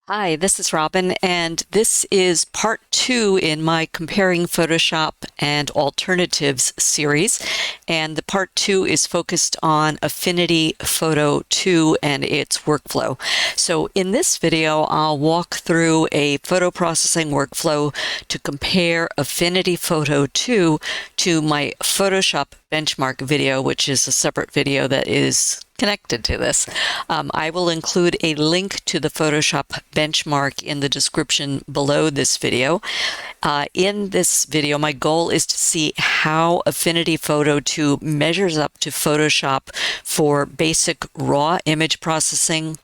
Hi, this is Robin, and this is part two in my Comparing Photoshop and Alternatives series. And the part two is focused on Affinity Photo 2 and its workflow. So in this video, I'll walk through a photo processing workflow to compare Affinity Photo 2 to my Photoshop benchmark video, which is a separate video that is connected to this. I will include a link to the Photoshop benchmark in the description below this video. In this video, my goal is to see how Affinity Photo 2 measures up to Photoshop for basic raw image processing,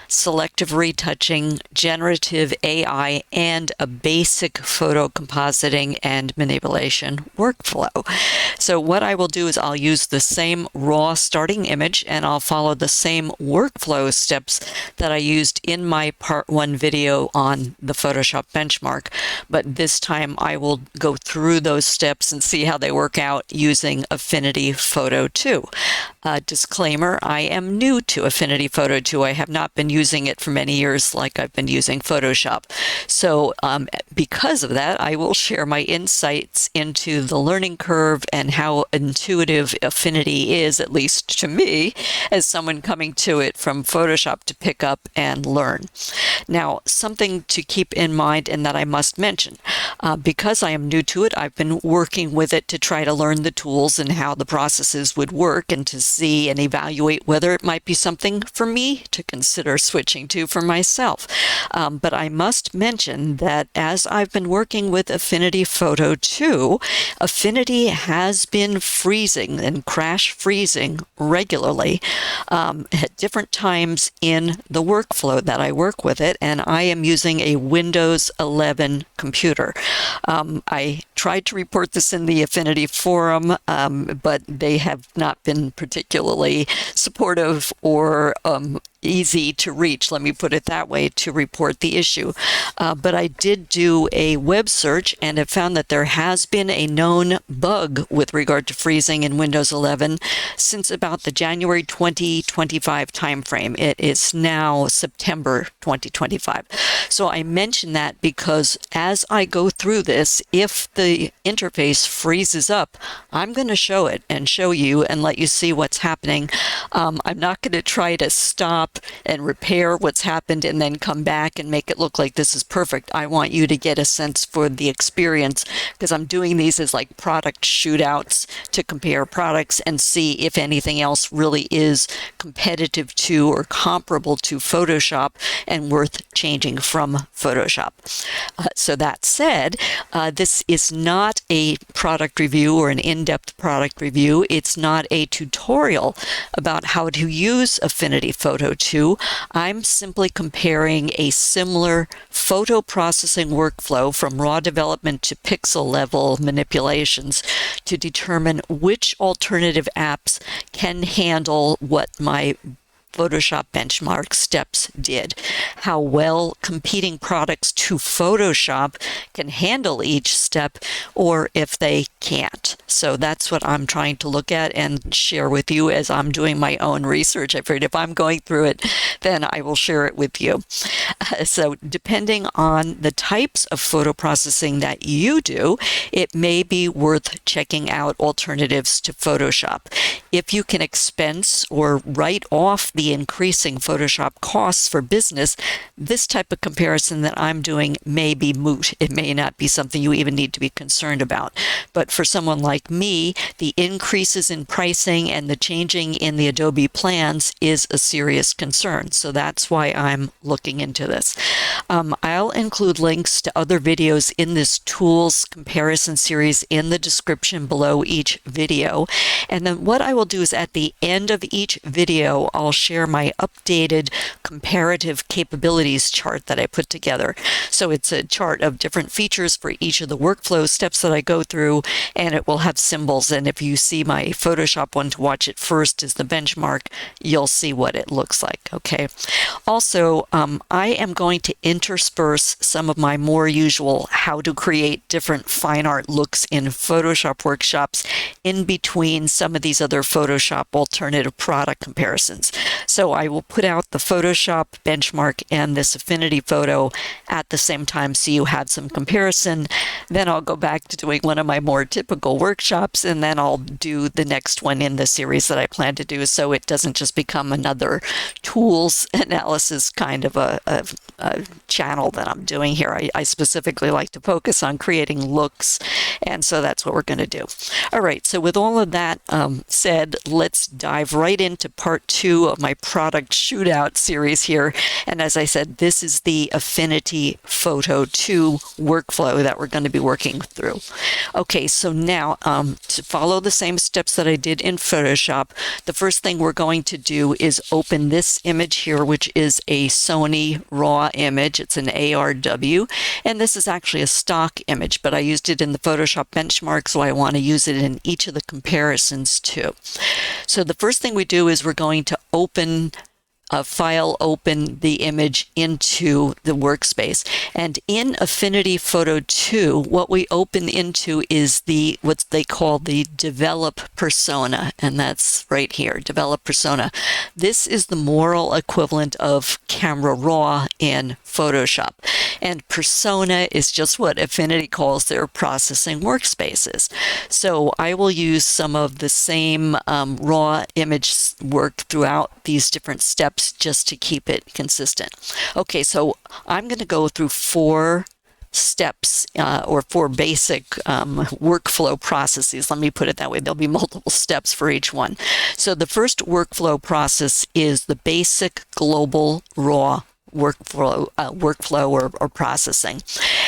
selective retouching, generative AI, and a basic photo compositing and manipulation workflow. So what I will do is I'll use the same raw starting image and I'll follow the same workflow steps that I used in my part one video on the Photoshop benchmark. But this time I will go through those steps and see how they work out using Affinity Photo 2. Disclaimer, I am new to Affinity Photo 2. I have not been using it for many years like I've been using Photoshop. So because of that, I will share my insights into the learning curve and how intuitive Affinity is, at least to me, as someone coming to it from Photoshop to pick up and learn. Now, something to keep in mind and that I must mention, because I am new to it, I've been working with it to try to learn the tools and how the processes would work and to see and evaluate whether it might be something for me to consider switching to for myself. But I must mention that as I've been working with Affinity Photo 2, Affinity has been freezing and crash freezing regularly at different times in the workflow that I work with it, and I am using a Windows 11 computer. I tried to report this in the Affinity forum, but they have not been particularly supportive or easy to reach, let me put it that way, to report the issue. But I did do a web search and have found that there has been a known bug with regard to freezing in Windows 11 since about the January 2025 timeframe. It is now September 2025. So I mention that because as I go through this, if the interface freezes up, I'm going to show it and show you and let you see what's happening. I'm not going to try to stop and repair what's happened and then come back and make it look like this is perfect. I want you to get a sense for the experience because I'm doing these as like product shootouts to compare products and see if anything else really is competitive to or comparable to Photoshop and worth changing from Photoshop. So that said, this is not a product review or an in-depth product review. It's not a tutorial about how to use Affinity Photo 2. I'm simply comparing a similar photo processing workflow from raw development to pixel level manipulations to determine which alternative apps can handle what my Photoshop benchmark steps did, how well competing products to Photoshop can handle each step, or if they can't. So that's what I'm trying to look at and share with you as I'm doing my own research. I figured if I'm going through it, then I will share it with you. So depending on the types of photo processing that you do, it may be worth checking out alternatives to Photoshop. If you can expense or write off the increasing Photoshop costs for business, this type of comparison that I'm doing may be moot. It may not be something you even need to be concerned about. But for someone like me, the increases in pricing and the changing in the Adobe plans is a serious concern. So that's why I'm looking into this. I'll include links to other videos in this tools comparison series in the description below each video. And then what I will do is at the end of each video, I'll share my updated comparative capabilities chart that I put together. So it's a chart of different features for each of the workflow steps that I go through, and it will have symbols. And if you see my Photoshop one to watch it first as the benchmark, you'll see what it looks like. Okay. Also, I am going to intersperse some of my more usual how to create different fine art looks in Photoshop workshops in between some of these other Photoshop alternative product comparisons. So I will put out the Photoshop benchmark and this Affinity Photo at the same time so you have some comparison. Then I'll go back to doing one of my more typical workshops, and then I'll do the next one in the series that I plan to do, so it doesn't just become another tools analysis kind of a channel that I'm doing here. I specifically like to focus on creating looks, and so that's what we're going to do. All right, so with all of that said, let's dive right into part 2 of my product shootout series here. And as I said, this is the Affinity Photo 2 workflow that we're going to be working through. Okay, so now to follow the same steps that I did in Photoshop, the first thing we're going to do is open this image here, which is a Sony RAW image. It's an ARW, and this is actually a stock image, but I used it in the Photoshop benchmark, so I want to use it in each of the comparisons too. So the first thing we do is we're going to open open the image into the workspace. And in Affinity Photo 2, what we open into is what they call the develop persona, and that's right here, develop persona. This is the moral equivalent of Camera Raw in Photoshop. And persona is just what Affinity calls their processing workspaces. So I will use some of the same raw image work throughout these different steps just to keep it consistent. Okay, so I'm going to go through 4 steps or 4 basic workflow processes. Let me put it that way. There'll be multiple steps for each one. So the first workflow process is the basic global raw workflow or processing.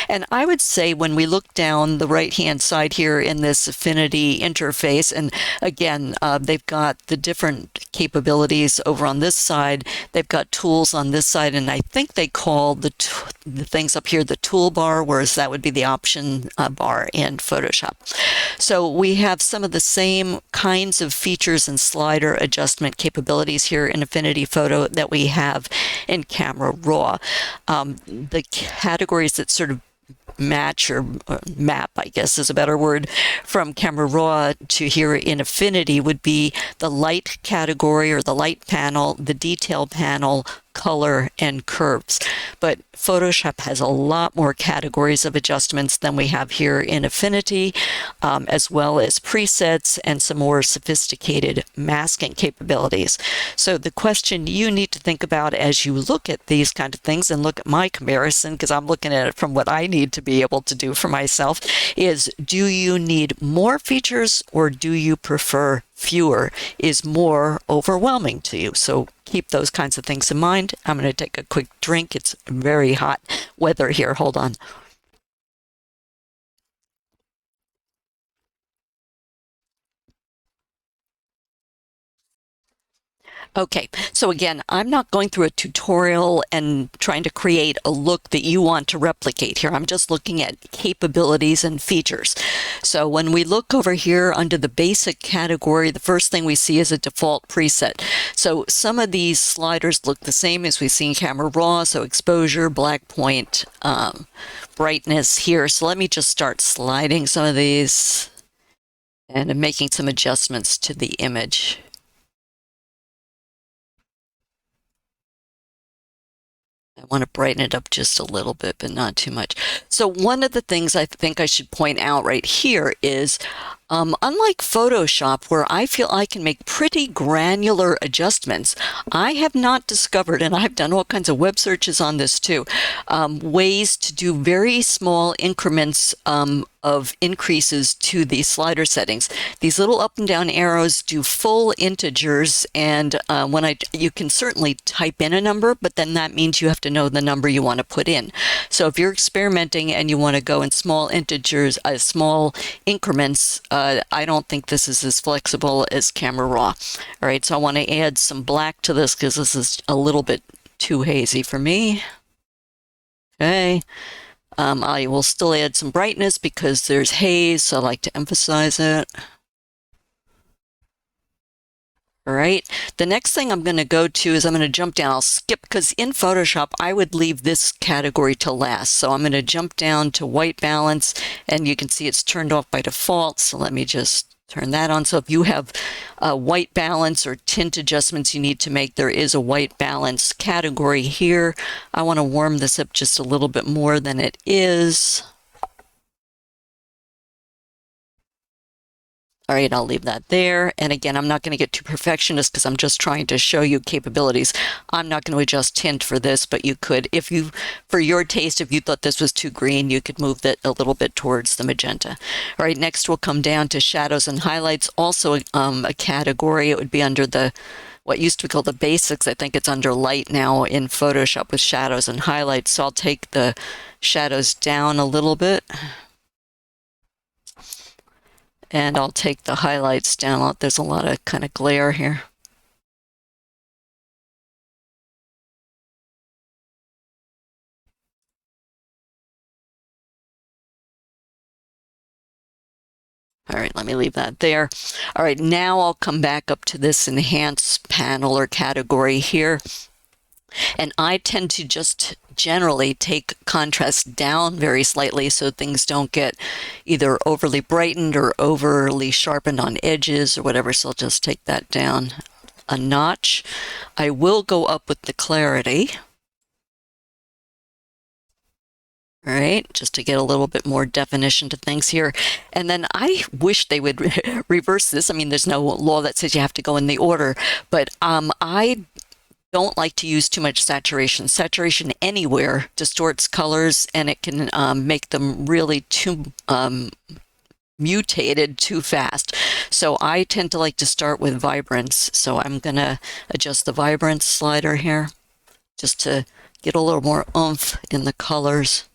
And I would say when we look down the right-hand side here in this Affinity interface, and again, they've got the different capabilities over on this side. They've got tools on this side, and I think they call the things up here the toolbar, whereas that would be the option bar in Photoshop. So we have some of the same kinds of features and slider adjustment capabilities here in Affinity Photo that we have in Camera Raw. The categories that sort of match or map, I guess is a better word, from Camera Raw to here in Affinity would be the light category or the light panel, the detail panel, color, and curves. But Photoshop has a lot more categories of adjustments than we have here in Affinity, as well as presets and some more sophisticated masking capabilities. So the question you need to think about as you look at these kind of things and look at my comparison, because I'm looking at it from what I need to be able to do for myself, is do you need more features or do you prefer fewer? Is more overwhelming to you? So keep those kinds of things in mind. I'm going to take a quick drink. It's very hot weather here. Hold on. Okay, so again, I'm not going through a tutorial and trying to create a look that you want to replicate here. I'm just looking at capabilities and features. So when we look over here under the basic category, the first thing we see is a default preset. So some of these sliders look the same as we see in Camera Raw, so exposure, black point, brightness here. So let me just start sliding some of these and making some adjustments to the image. I want to brighten it up just a little bit, but not too much. So one of the things I think I should point out right here is, unlike Photoshop, where I feel I can make pretty granular adjustments, I have not discovered, and I've done all kinds of web searches on this too, ways to do very small increments of increases to the slider settings. These little up and down arrows do full integers, and you can certainly type in a number, but then that means you have to know the number you want to put in. So if you're experimenting and you want to go in small integers, small increments, I don't think this is as flexible as Camera Raw. All right, so I want to add some black to this because this is a little bit too hazy for me. Okay. I will still add some brightness because there's haze, so I like to emphasize it. All right, the next thing I'm going to go to is I'm going to jump down. I'll skip, because in Photoshop, I would leave this category to last. So I'm going to jump down to white balance, and you can see it's turned off by default. So let me just Turn that on. So if you have white balance or tint adjustments you need to make, there is a white balance category here. I want to warm this up just a little bit more than it is. All right, I'll leave that there. And again, I'm not going to get too perfectionist because I'm just trying to show you capabilities. I'm not going to adjust tint for this, but you could, if you, for your taste, if you thought this was too green, you could move that a little bit towards the magenta. All right, next we'll come down to shadows and highlights. Also a category. It would be under the what used to be called the basics. I think it's under light now in Photoshop with shadows and highlights. So I'll take the shadows down a little bit. And I'll take the highlights down. There's a lot of kind of glare here. All right, let me leave that there. All right, now I'll come back up to this enhance panel or category here. And I tend to just generally take contrast down very slightly so things don't get either overly brightened or overly sharpened on edges or whatever. So I'll just take that down a notch. I will go up with the clarity. All right, just to get a little bit more definition to things here. And then I wish they would reverse this. I mean, there's no law that says you have to go in the order, but I don't like to use too much saturation. Saturation anywhere distorts colors and it can make them really too mutated too fast. So I tend to like to start with vibrance. So I'm going to adjust the vibrance slider here just to get a little more oomph in the colors.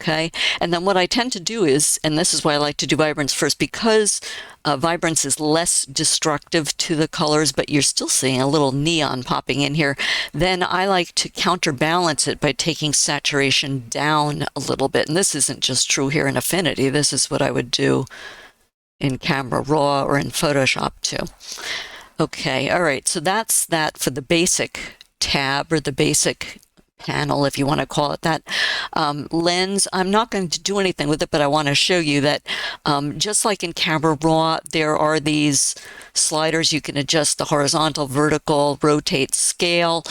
Okay, and then what I tend to do is, and this is why I like to do vibrance first, because vibrance is less destructive to the colors, but you're still seeing a little neon popping in here, then I like to counterbalance it by taking saturation down a little bit. And this isn't just true here in Affinity, this is what I would do in Camera Raw or in Photoshop too. Okay, all right, so that's that for the basic tab or the basic panel, if you want to call it that. Lens, I'm not going to do anything with it, but I want to show you that just like in Camera Raw, there are these sliders. You can adjust the horizontal, vertical, rotate, scale.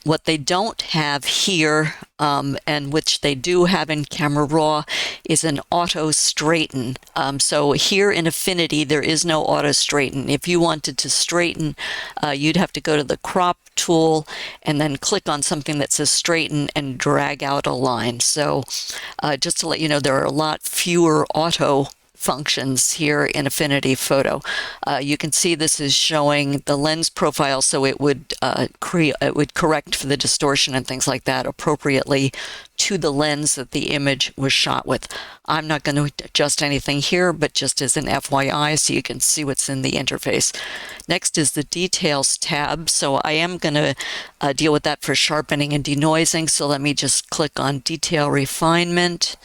What they don't have here, and which they do have in Camera Raw, is an auto straighten. So here in Affinity, there is no auto straighten. If you wanted to straighten, you'd have to go to the crop tool and then click on something that says straighten and drag out a line. So just to let you know, there are a lot fewer auto functions here in Affinity Photo. You can see this is showing the lens profile, so it would correct for the distortion and things like that appropriately to the lens that the image was shot with. I'm not going to adjust anything here, but just as an FYI so you can see what's in the interface. Next is the Details tab, so I am going to deal with that for sharpening and denoising, so let me just click on Detail Refinement.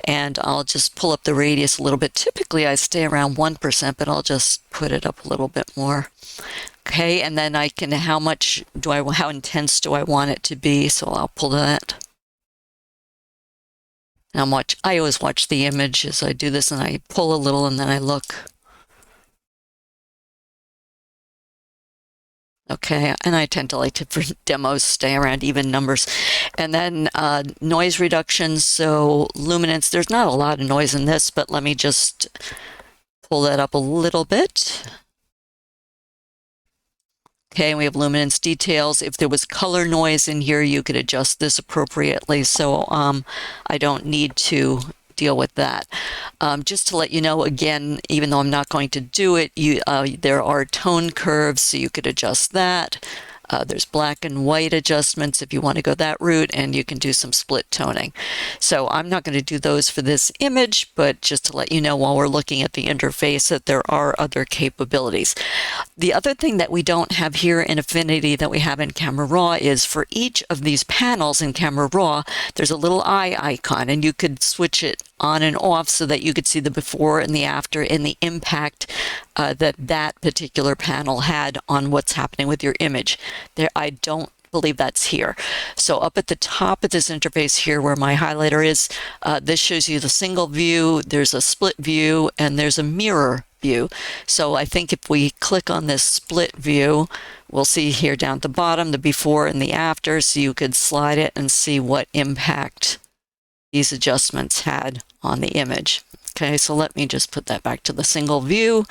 And I'll just pull up the radius a little bit. Typically I stay around 1%, but I'll just put it up a little bit more. Okay, and then I can, how intense do I want it to be? So I'll pull that. And I always watch the image as I do this, and I pull a little and then I look. Okay, and I tend to like to, for demos, stay around even numbers. And then noise reduction, so luminance, there's not a lot of noise in this, but let me just pull that up a little bit. Okay, and we have luminance details. If there was color noise in here, you could adjust this appropriately, so I don't need to deal with that. Just to let you know, again, even though I'm not going to do it, there are tone curves, so you could adjust that. There's black and white adjustments if you want to go that route, and you can do some split toning. So I'm not going to do those for this image, but just to let you know while we're looking at the interface that there are other capabilities. The other thing that we don't have here in Affinity that we have in Camera Raw is for each of these panels in Camera Raw, there's a little eye icon, and you could switch it on and off so that you could see the before and the after and the impact that particular panel had on what's happening with your image. There, I don't believe that's here. So up at the top of this interface here where my highlighter is, this shows you the single view, there's a split view, and there's a mirror view. So I think if we click on this split view, we'll see here down at the bottom the before and the after, so you could slide it and see what impact these adjustments had on the image. Okay, so let me just put that back to the single view.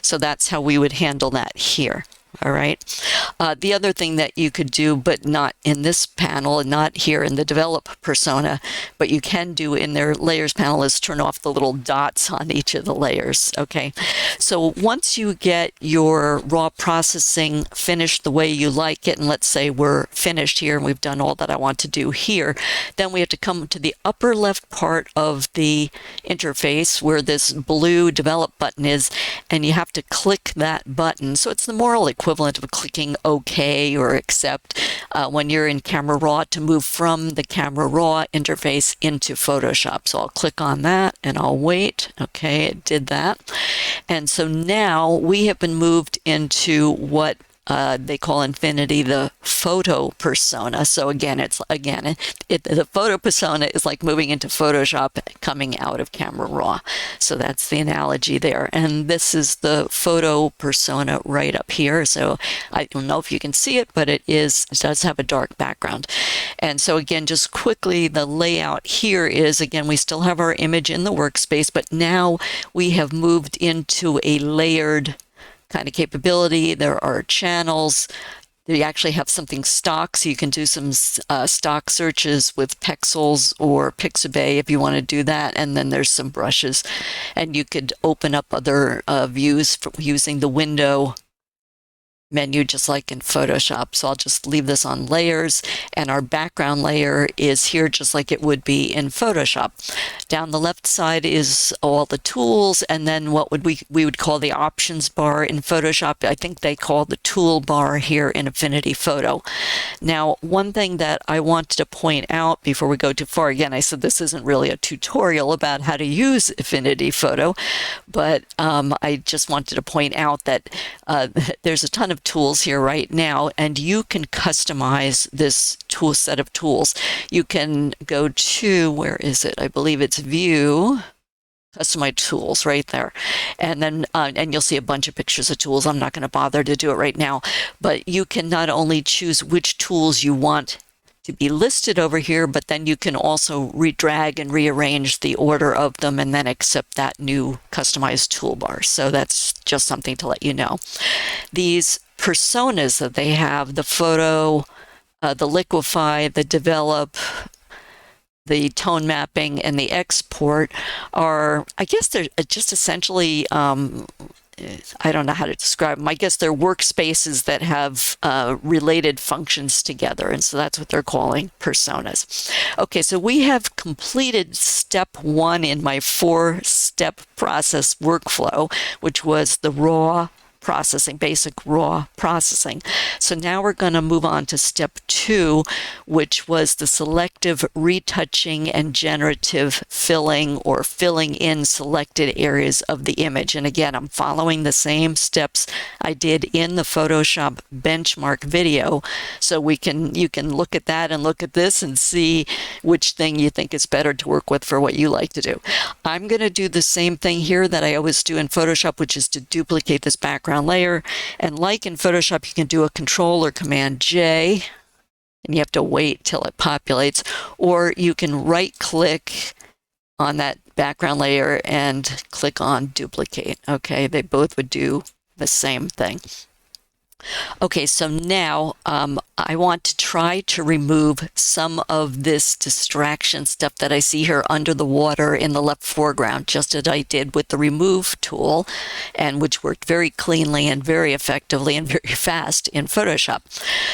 So that's how we would handle that here. All right. The other thing that you could do, but not in this panel and not here in the develop persona, but you can do in their layers panel, is turn off the little dots on each of the layers. Okay. So once you get your raw processing finished the way you like it, and let's say we're finished here and we've done all that I want to do here, then we have to come to the upper left part of the interface where this blue develop button is, and you have to click that button. So it's the moral equivalent of clicking OK or accept when you're in Camera Raw to move from the Camera Raw interface into Photoshop. So I'll click on that and I'll wait. Okay, it did that. And so now we have been moved into what they call Affinity the photo persona. So again, the photo persona is like moving into Photoshop, coming out of Camera Raw. So that's the analogy there. And this is the photo persona right up here. So I don't know if you can see it, but it does have a dark background. And so again, just quickly, the layout here is, again, we still have our image in the workspace, but now we have moved into a layered kind of capability. There are channels. They actually have something stock, so you can do some stock searches with Pexels or Pixabay if you want to do that. And then there's some brushes, and you could open up other views using the window menu, just like in Photoshop. So I'll just leave this on layers, and our background layer is here just like it would be in Photoshop. Down the left side is all the tools, and then what would we would call the options bar in Photoshop. I think they call the toolbar here in Affinity Photo. Now, one thing that I wanted to point out before we go too far, again, I said this isn't really a tutorial about how to use Affinity Photo, but I just wanted to point out that there's a ton of tools here right now, and you can customize this tool set of tools. You can go to, where is it? I believe it's View, Customize Tools right there. And then, and you'll see a bunch of pictures of tools. I'm not going to bother to do it right now, but you can not only choose which tools you want to be listed over here, but then you can also redrag and rearrange the order of them and then accept that new customized toolbar. So that's just something to let you know. These personas that they have, the photo, the liquefy, the develop, the tone mapping, and the export are, I guess they're just essentially, I don't know how to describe them. I guess they're workspaces that have related functions together, and so that's what they're calling personas. Okay, so we have completed step 1 in my 4-step process workflow, which was the raw processing, basic raw processing. So now we're going to move on to step 2, which was the selective retouching and generative filling, or filling in selected areas of the image. And again, I'm following the same steps I did in the Photoshop benchmark video. So you can look at that and look at this and see which thing you think is better to work with for what you like to do. I'm going to do the same thing here that I always do in Photoshop, which is to duplicate this background layer. And like in Photoshop, you can do a Control or Command J, and you have to wait till it populates, or you can right click on that background layer and click on duplicate. Okay, they both would do the same thing. Okay, so now I want to try to remove some of this distraction stuff that I see here under the water in the left foreground, just as I did with the remove tool, and which worked very cleanly and very effectively and very fast in Photoshop.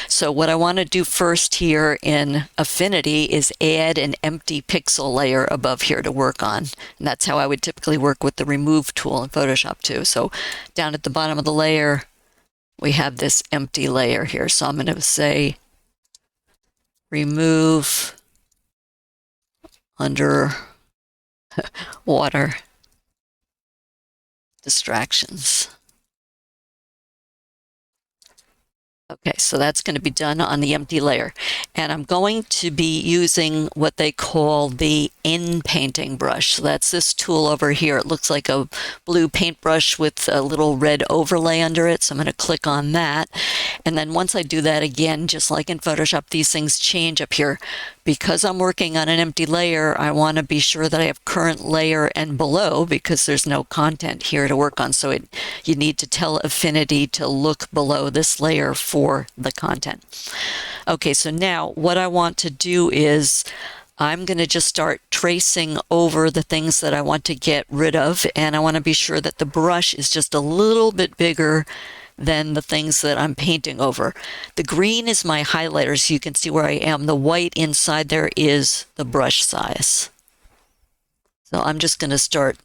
So what I want to do first here in Affinity is add an empty pixel layer above here to work on. And that's how I would typically work with the remove tool in Photoshop too. So down at the bottom of the layer, we have this empty layer here. So I'm going to say remove under water distractions. Okay, so that's going to be done on the empty layer. And I'm going to be using what they call the in-painting brush. So that's this tool over here. It looks like a blue paintbrush with a little red overlay under it. So I'm going to click on that. And then once I do that again, just like in Photoshop, these things change up here. Because I'm working on an empty layer, I want to be sure that I have current layer and below because there's no content here to work on. So you need to tell Affinity to look below this layer for the content. Okay, so now what I want to do is I'm going to just start tracing over the things that I want to get rid of, and I want to be sure that the brush is just a little bit bigger than the things that I'm painting over. The green is my highlighter, so you can see where I am. The white inside there is the brush size. So I'm just going to start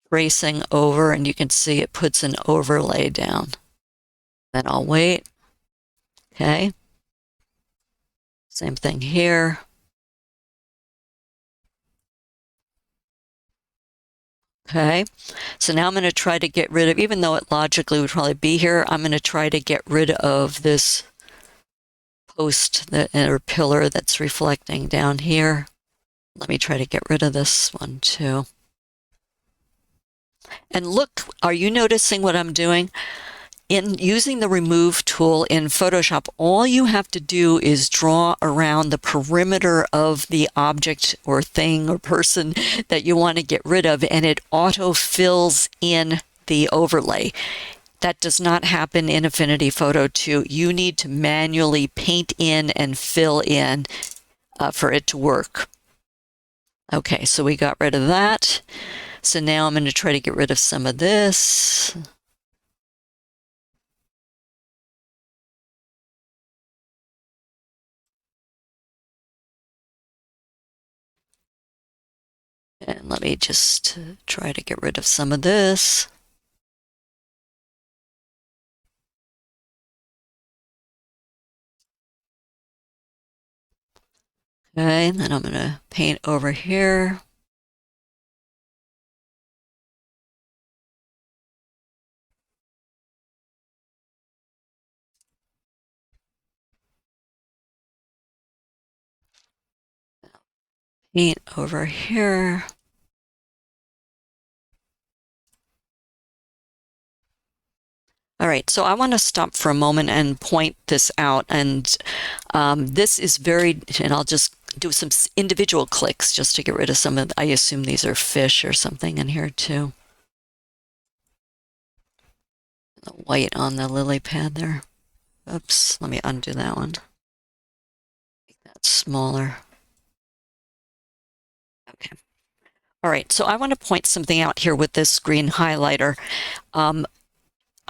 tracing over, and you can see it puts an overlay down. Then I'll wait. Okay. Same thing here. Okay, so now I'm going to try to get rid of, even though it logically would probably be here, I'm going to try to get rid of this post or pillar that's reflecting down here. Let me try to get rid of this one too. And look, are you noticing what I'm doing? In using the remove tool in Photoshop, all you have to do is draw around the perimeter of the object or thing or person that you want to get rid of, and it auto fills in the overlay. That does not happen in Affinity Photo 2. You need to manually paint in and fill in for it to work. Okay, so we got rid of that. So now I'm going to try to get rid of some of this. And let me just try to get rid of some of this. Okay, and then I'm going to paint over here. Paint over here. All right, so I want to stop for a moment and point this out. And this is very, and I'll just do some individual clicks just to get rid of some of, I assume these are fish or something in here too. The white on the lily pad there. Oops, let me undo that one. Make that smaller. Okay. All right, so I want to point something out here with this green highlighter.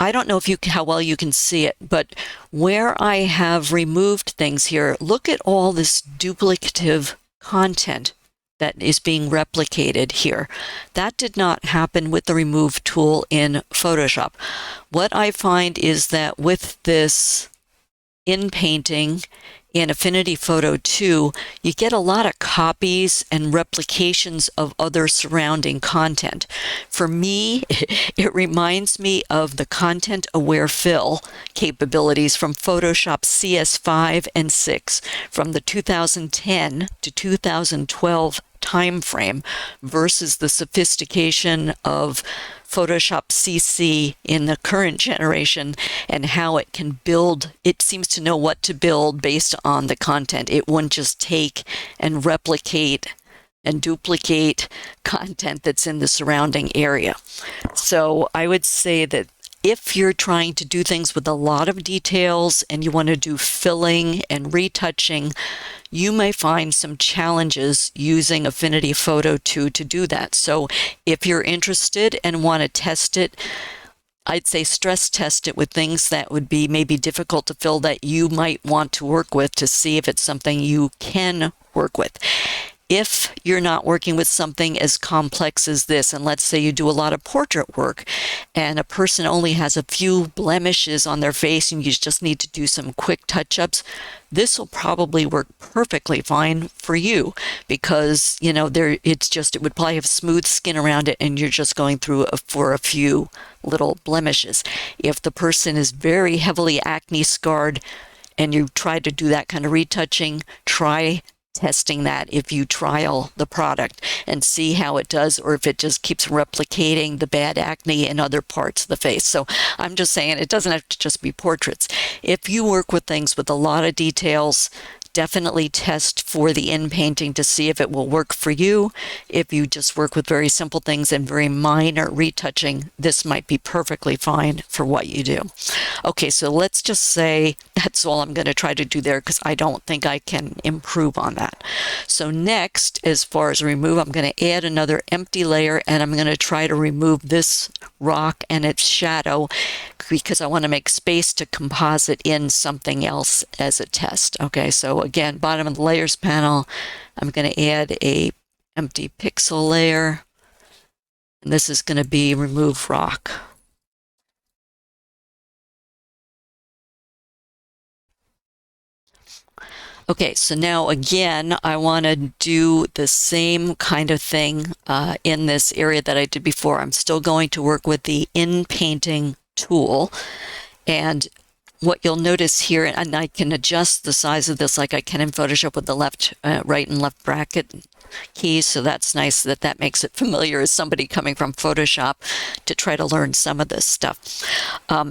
I don't know if how well you can see it, but where I have removed things here, look at all this duplicative content that is being replicated here. That did not happen with the remove tool in Photoshop. What I find is that with this in painting in Affinity Photo 2, you get a lot of copies and replications of other surrounding content. For me, it reminds me of the content-aware fill capabilities from Photoshop CS5 and 6 from the 2010 to 2012 timeframe versus the sophistication of Photoshop CC in the current generation and how it can build. It seems to know what to build based on the content. It wouldn't just take and replicate and duplicate content that's in the surrounding area. So I would say that if you're trying to do things with a lot of details and you want to do filling and retouching, you may find some challenges using Affinity Photo 2 to do that. So if you're interested and want to test it, I'd say stress test it with things that would be maybe difficult to fill that you might want to work with to see if it's something you can work with. if you're not working with something as complex as this, and let's say you do a lot of portrait work and a person only has a few blemishes on their face and you just need to do some quick touch-ups, this will probably work perfectly fine for you because, you know, it would probably have smooth skin around it and you're just going through for a few little blemishes. If the person is very heavily acne scarred and you try to do that kind of retouching, try testing that if you trial the product and see how it does, or if it just keeps replicating the bad acne in other parts of the face. So I'm just saying it doesn't have to just be portraits. If you work with things with a lot of details, definitely test for the in painting to see if it will work for you. If you just work with very simple things and very minor retouching, this might be perfectly fine for what you do. Okay, so let's just say that's all I'm going to try to do there because I don't think I can improve on that. So next, as far as remove, I'm going to add another empty layer and I'm going to try to remove this rock and its shadow because I want to make space to composite in something else as a test. Okay, so again, bottom of the layers panel, I'm going to add a empty pixel layer, and this is going to be remove rock. Okay, so now again, I want to do the same kind of thing in this area that I did before. I'm still going to work with the in painting tool, and what you'll notice here, and I can adjust the size of this like I can in Photoshop with the left, right and left bracket keys, so that's nice that makes it familiar as somebody coming from Photoshop to try to learn some of this stuff.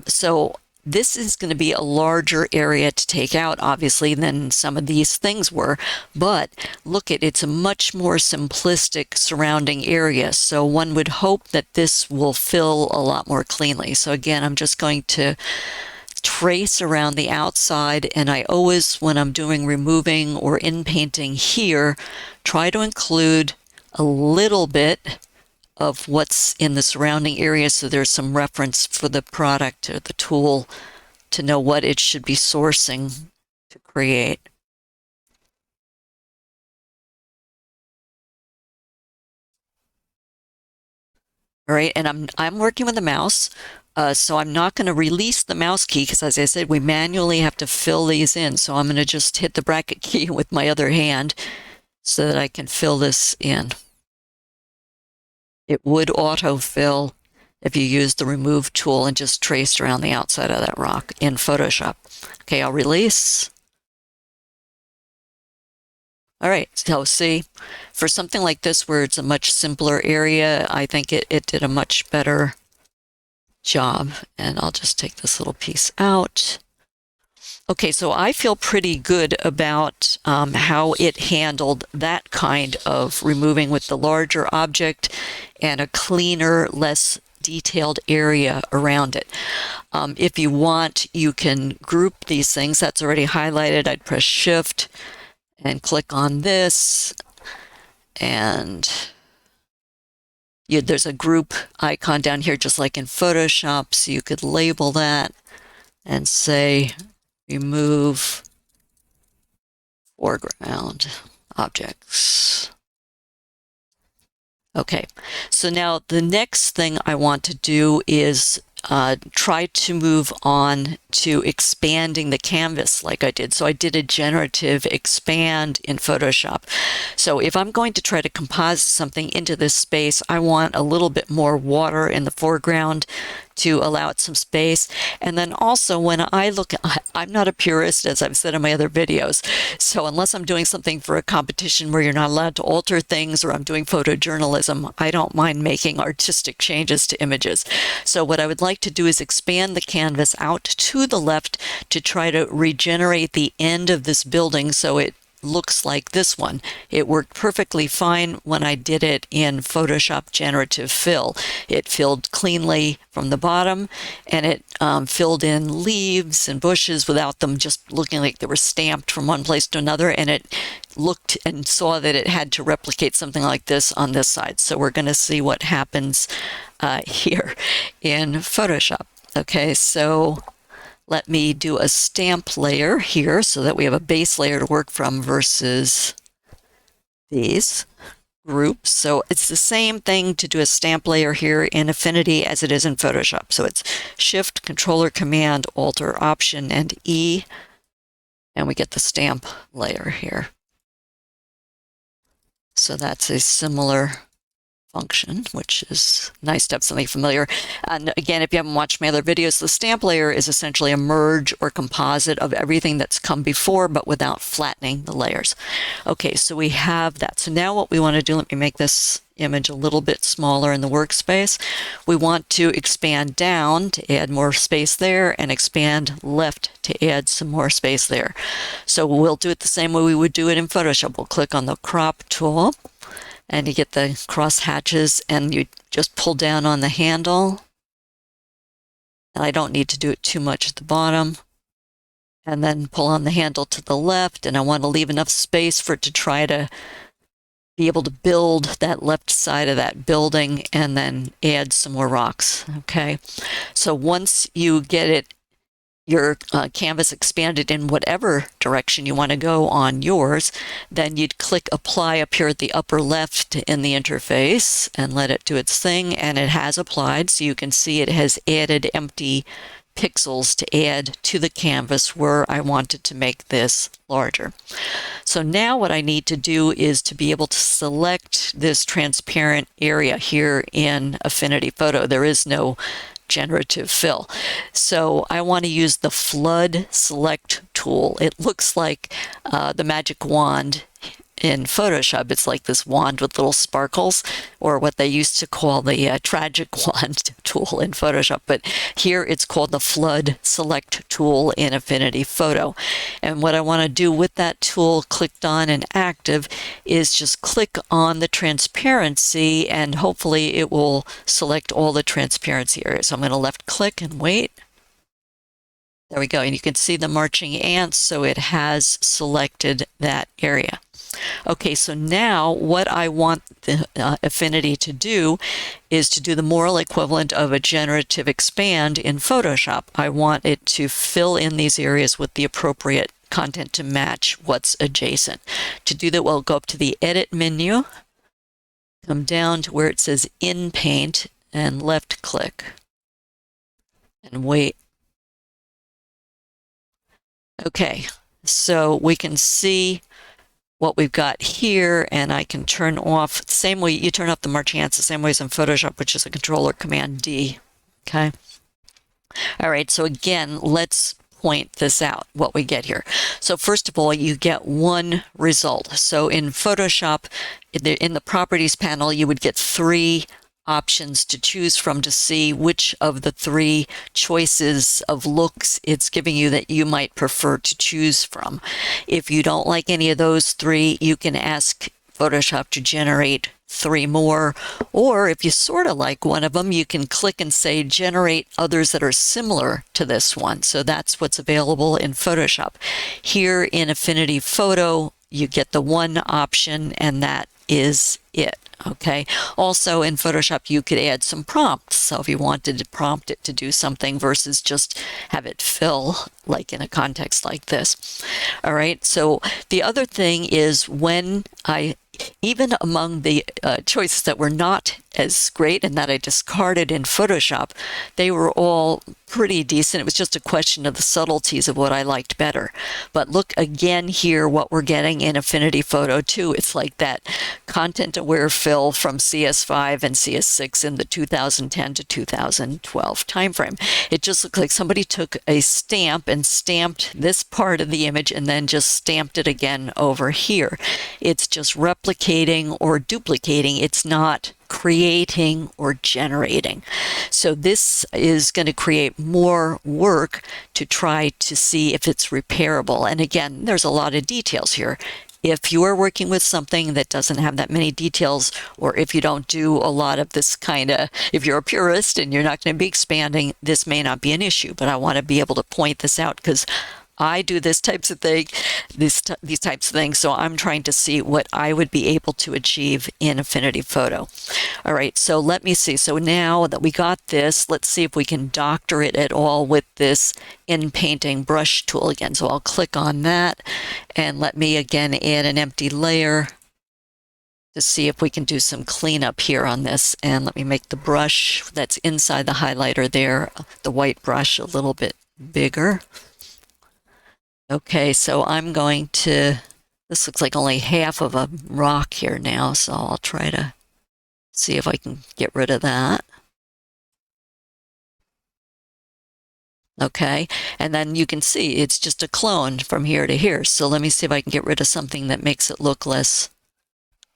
So this is going to be a larger area to take out, obviously, than some of these things were, but look it's a much more simplistic surrounding area, so one would hope that this will fill a lot more cleanly. So again, I'm just going to trace around the outside, and I always, when I'm doing removing or in painting here, try to include a little bit of what's in the surrounding area so there's some reference for the product or the tool to know what it should be sourcing to create. All right, and I'm working with the mouse, so I'm not going to release the mouse key because, as I said, we manually have to fill these in. So I'm going to just hit the bracket key with my other hand so that I can fill this in. It would autofill if you use the remove tool and just traced around the outside of that rock in Photoshop. Okay, I'll release. All right, so see, for something like this where it's a much simpler area, I think it did a much better job. And I'll just take this little piece out. Okay, so I feel pretty good about how it handled that kind of removing with the larger object and a cleaner, less detailed area around it. If you want, you can group these things. That's already highlighted. I'd press Shift and click on this, and there's a group icon down here just like in Photoshop, so you could label that and say remove foreground objects. Okay, so now the next thing I want to do is try to move on to expanding the canvas like I did. So I did a generative expand in Photoshop. So if I'm going to try to composite something into this space, I want a little bit more water in the foreground to allow it some space. And then also when I look, I'm not a purist, as I've said in my other videos. So unless I'm doing something for a competition where you're not allowed to alter things, or I'm doing photojournalism, I don't mind making artistic changes to images. So what I would like to do is expand the canvas out to the left to try to regenerate the end of this building so it looks like this one. It worked perfectly fine when I did it in Photoshop Generative Fill. It filled cleanly from the bottom, and it filled in leaves and bushes without them just looking like they were stamped from one place to another, and it looked and saw that it had to replicate something like this on this side. So we're going to see what happens here in Photoshop. Okay, so let me do a stamp layer here so that we have a base layer to work from versus these groups. So it's the same thing to do a stamp layer here in Affinity as it is in Photoshop. So it's Shift, Controller, Command, Alt, Option, and E, and we get the stamp layer here. So that's a similar function, which is nice to have something familiar. And again, if you haven't watched my other videos, the stamp layer is essentially a merge or composite of everything that's come before, but without flattening the layers. Okay, so we have that. So now what we want to do, let me make this image a little bit smaller in the workspace. We want to expand down to add more space there, and expand left to add some more space there. So we'll do it the same way we would do it in Photoshop. We'll click on the crop tool, and you get the cross hatches, and you just pull down on the handle. And I don't need to do it too much at the bottom. And then pull on the handle to the left, and I want to leave enough space for it to try to be able to build that left side of that building, and then add some more rocks. Okay, so once you get it, your canvas expanded in whatever direction you want to go on yours, then you'd click apply up here at the upper left in the interface and let it do its thing, and it has applied. So you can see it has added empty pixels to add to the canvas where I wanted to make this larger. So now what I need to do is to be able to select this transparent area here in Affinity Photo. There is no generative fill. So I want to use the flood select tool. It looks like the magic wand in Photoshop. It's like this wand with little sparkles, or what they used to call the tragic wand tool in Photoshop. But here it's called the flood select tool in Affinity Photo. And what I want to do with that tool clicked on and active is just click on the transparency, and hopefully it will select all the transparency areas. So I'm going to left click and wait. There we go. And you can see the marching ants, so it has selected that area. Okay, so now what I want the Affinity to do is to do the moral equivalent of a generative expand in Photoshop. I want it to fill in these areas with the appropriate content to match what's adjacent. To do that, we'll go up to the Edit menu, come down to where it says In Paint, and left click, and wait. Okay, so we can see what we've got here, and I can turn off the same way you turn off the marching ants, the same way as in Photoshop, which is a Controller Command D. Okay. All right. So again, let's point this out, what we get here. So first of all, you get one result. So in Photoshop, in the Properties panel, you would get 3 options to choose from to see which of the 3 choices of looks it's giving you that you might prefer to choose from. If you don't like any of those 3, you can ask Photoshop to generate 3 more, or if you sort of like one of them, you can click and say generate others that are similar to this one. So that's what's available in Photoshop. Here in Affinity Photo, you get the one option, and that is it. Okay. Also in Photoshop, you could add some prompts. So if you wanted to prompt it to do something versus just have it fill, like in a context like this. All right. So the other thing is, when even among the choices that were not as great and that I discarded in Photoshop, they were all pretty decent. It was just a question of the subtleties of what I liked better. But look again here, what we're getting in Affinity Photo 2. It's like that content-aware fill from CS5 and CS6 in the 2010 to 2012 timeframe. It just looked like somebody took a stamp and stamped this part of the image and then just stamped it again over here. It's just replicating or duplicating. It's not creating or generating. So this is going to create more work to try to see if it's repairable. And again, there's a lot of details here. If you are working with something that doesn't have that many details, or if you don't do a lot of this kind of, if you're a purist and you're not going to be expanding, this may not be an issue. But I want to be able to point this out because I do these types of things, so I'm trying to see what I would be able to achieve in Affinity Photo. All right, so let me see. So now that we got this, let's see if we can doctor it at all with this In Painting brush tool again. So I'll click on that, and let me again add an empty layer. to see if we can do some cleanup here on this. And let me make the brush that's inside the highlighter there, the white brush, a little bit bigger. Okay, so I'm going to, this looks like only half of a rock here now, so I'll try to see if I can get rid of that. Okay, and then you can see it's just a clone from here to here. So let me see if I can get rid of something that makes it look less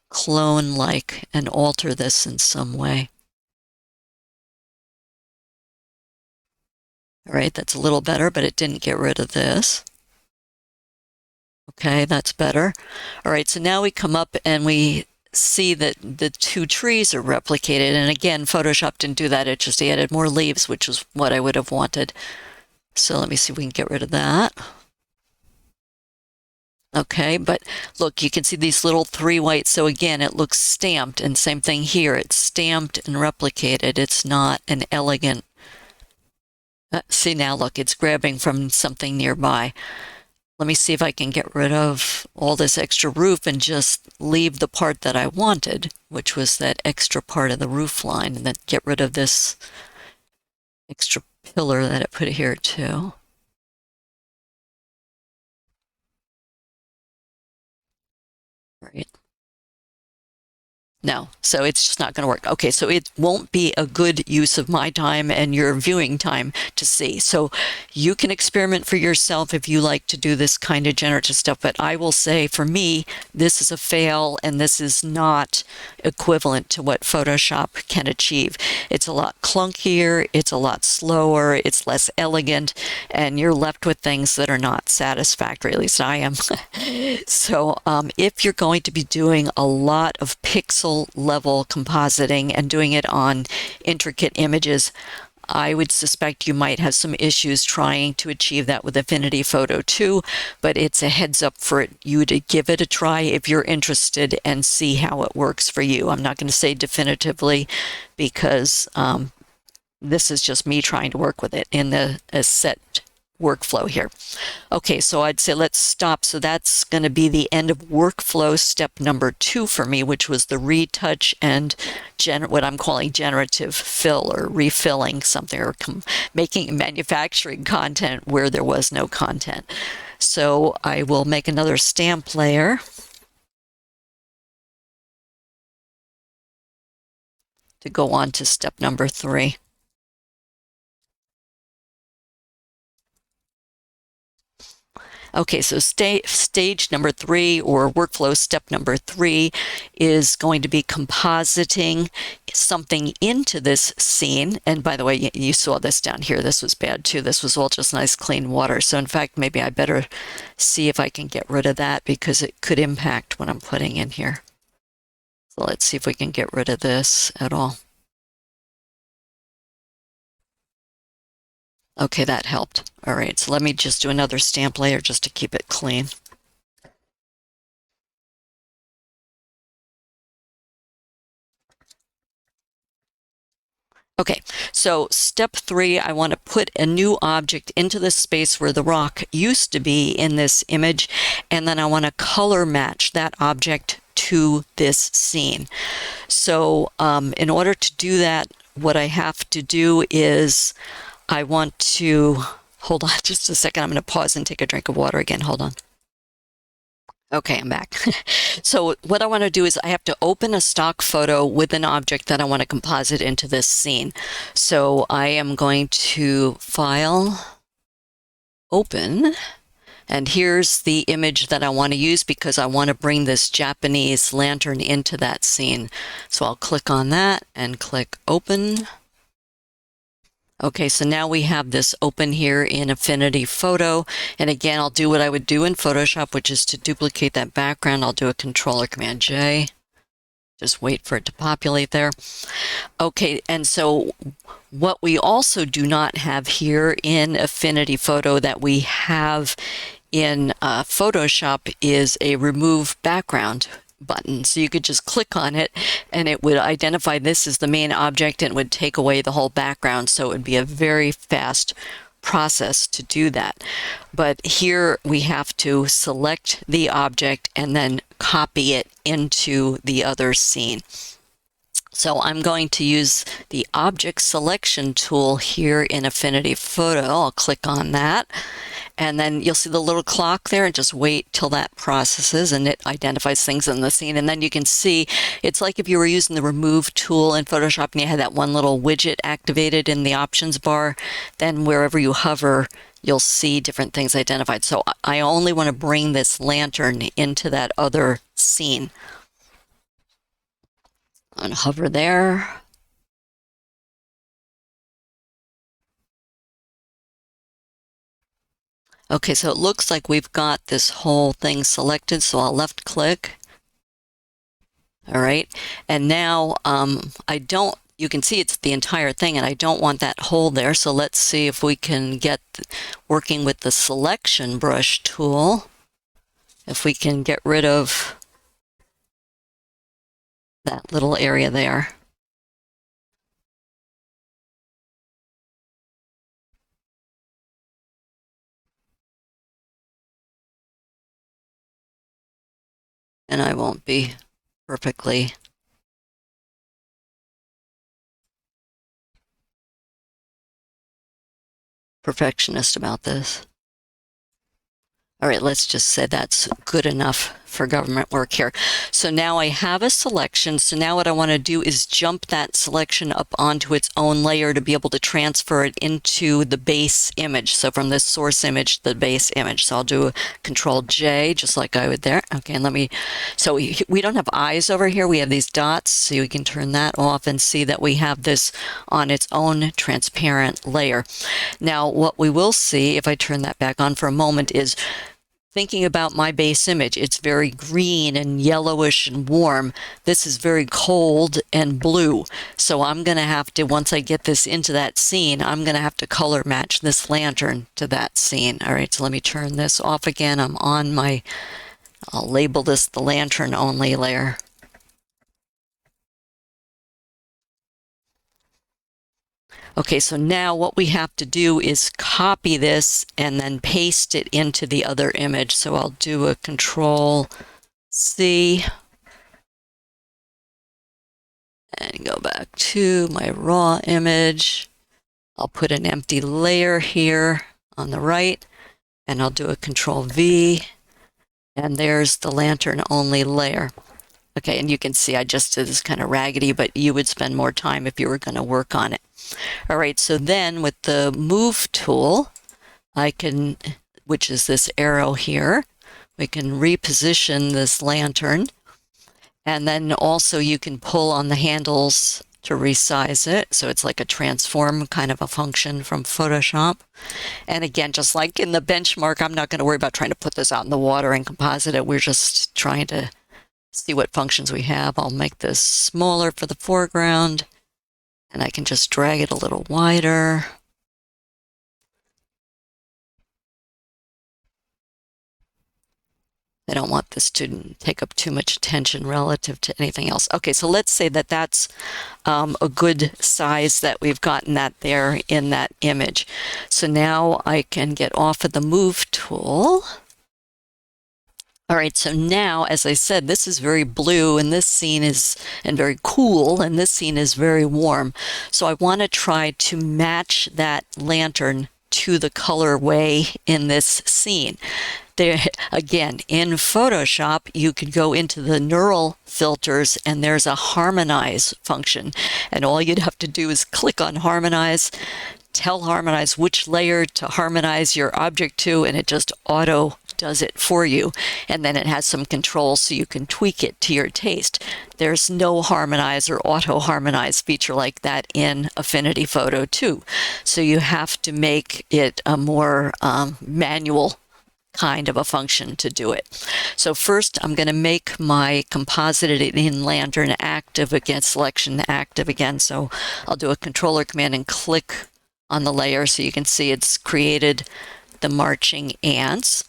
clone-like and alter this in some way. All right, that's a little better, but it didn't get rid of this. Okay, that's better. All right, so now we come up and we see that the two trees are replicated. And again, Photoshop didn't do that. It just added more leaves, which is what I would have wanted. So let me see if we can get rid of that. Okay, but look, you can see these little three whites. So again, it looks stamped, and same thing here. It's stamped and replicated. It's not an elegant. See now, look, it's grabbing from something nearby. Let me see if I can get rid of all this extra roof and just leave the part that I wanted, which was that extra part of the roof line, and then get rid of this extra pillar that I put here too. Right. No, so it's just not going to work. Okay, so it won't be a good use of my time and your viewing time to see. So you can experiment for yourself if you like to do this kind of generative stuff. But I will say, for me, this is a fail, and this is not equivalent to what Photoshop can achieve. It's a lot clunkier, it's a lot slower, it's less elegant, and you're left with things that are not satisfactory. At least I am. So if you're going to be doing a lot of pixel level compositing and doing it on intricate images, I would suspect you might have some issues trying to achieve that with Affinity Photo 2, but it's a heads up for you to give it a try if you're interested and see how it works for you. I'm not going to say definitively, because this is just me trying to work with it in a set workflow here. Okay, so I'd say let's stop. So that's going to be the end of workflow step number 2 for me, which was the retouch and what I'm calling generative fill, or refilling something, or making manufacturing content where there was no content. So I will make another stamp layer. To go on to step number 3. Okay, so stage number 3, or workflow step number 3, is going to be compositing something into this scene. And by the way, you saw this down here. This was bad too. This was all just nice clean water. So in fact, maybe I better see if I can get rid of that, because it could impact what I'm putting in here. So let's see if we can get rid of this at all. Okay, that helped. All right, so let me just do another stamp layer just to keep it clean. Okay, so step 3, I want to put a new object into the space where the rock used to be in this image, and then I want to color match that object to this scene. So in order to do that, what I have to do is I want to, hold on just a second, I'm going to pause and take a drink of water again. Hold on. Okay, I'm back. So what I want to do is I have to open a stock photo with an object that I want to composite into this scene. So I am going to File, Open, and here's the image that I want to use, because I want to bring this Japanese lantern into that scene. So I'll click on that and click Open. Okay, so now we have this open here in Affinity Photo. And again, I'll do what I would do in Photoshop, which is to duplicate that background. I'll do a Control or Command J. Just wait for it to populate there. Okay, and so what we also do not have here in Affinity Photo that we have in Photoshop is a Remove Background button. So you could just click on it and it would identify this as the main object, and it would take away the whole background. So it would be a very fast process to do that. But here we have to select the object and then copy it into the other scene. So I'm going to use the object selection tool here in Affinity Photo. I'll click on that. And then you'll see the little clock there, and just wait till that processes and it identifies things in the scene. And then you can see it's like if you were using the remove tool in Photoshop and you had that one little widget activated in the options bar. Then wherever you hover, you'll see different things identified. So I only want to bring this lantern into that other scene. I'm going to hover there. Okay, so it looks like we've got this whole thing selected, so I'll left click. All right, and now you can see it's the entire thing, and I don't want that hole there, so let's see if we can get working with the selection brush tool, if we can get rid of that little area there. And I won't be perfectly perfectionist about this. All right, let's just say that's good enough for government work here. So now I have a selection. So now what I want to do is jump that selection up onto its own layer to be able to transfer it into the base image. So from this source image, the base image. So I'll do a Control J, just like I would there. Okay, and so we don't have eyes over here. We have these dots, so we can turn that off and see that we have this on its own transparent layer. Now, what we will see, if I turn that back on for a moment, is thinking about my base image. It's very green and yellowish and warm. This is very cold and blue. So I'm going to have to, once I get this into that scene, I'm going to have to color match this lantern to that scene. All right, so let me turn this off again. I'm on I'll label this the lantern only layer. Okay, so now what we have to do is copy this and then paste it into the other image. So I'll do a Control C and go back to my raw image. I'll put an empty layer here on the right, and I'll do a Control V, and there's the lantern only layer. Okay, and you can see I just did this kind of raggedy, but you would spend more time if you were going to work on it. All right, so then with the Move tool, which is this arrow here, we can reposition this lantern. And then also you can pull on the handles to resize it. So it's like a transform kind of a function from Photoshop. And again, just like in the benchmark, I'm not going to worry about trying to put this out in the water and composite it. We're just trying to see what functions we have. I'll make this smaller for the foreground, and I can just drag it a little wider. I don't want this to take up too much attention relative to anything else. Okay, so let's say that that's a good size that we've gotten that there in that image. So now I can get off of the Move tool. All right, so now, as I said, this is very blue, and this scene is very cool, and this scene is very warm. So I want to try to match that lantern to the colorway in this scene. There, again, in Photoshop, you could go into the neural filters, and there's a harmonize function. And all you'd have to do is click on harmonize, tell harmonize which layer to harmonize your object to, and it just auto does it for you. And then it has some controls so you can tweak it to your taste. There's no harmonize or auto harmonize feature like that in Affinity Photo 2. So you have to make it a more manual kind of a function to do it. So first I'm going to make my composited in lantern active again, selection active again. So I'll do a controller command and click on the layer so you can see it's created the marching ants.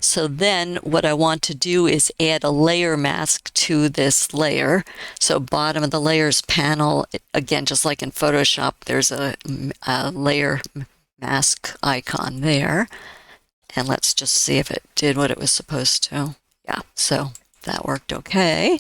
So then what I want to do is add a layer mask to this layer. So bottom of the layers panel, again, just like in Photoshop, there's a layer mask icon there. And let's just see if it did what it was supposed to. Yeah, so that worked okay.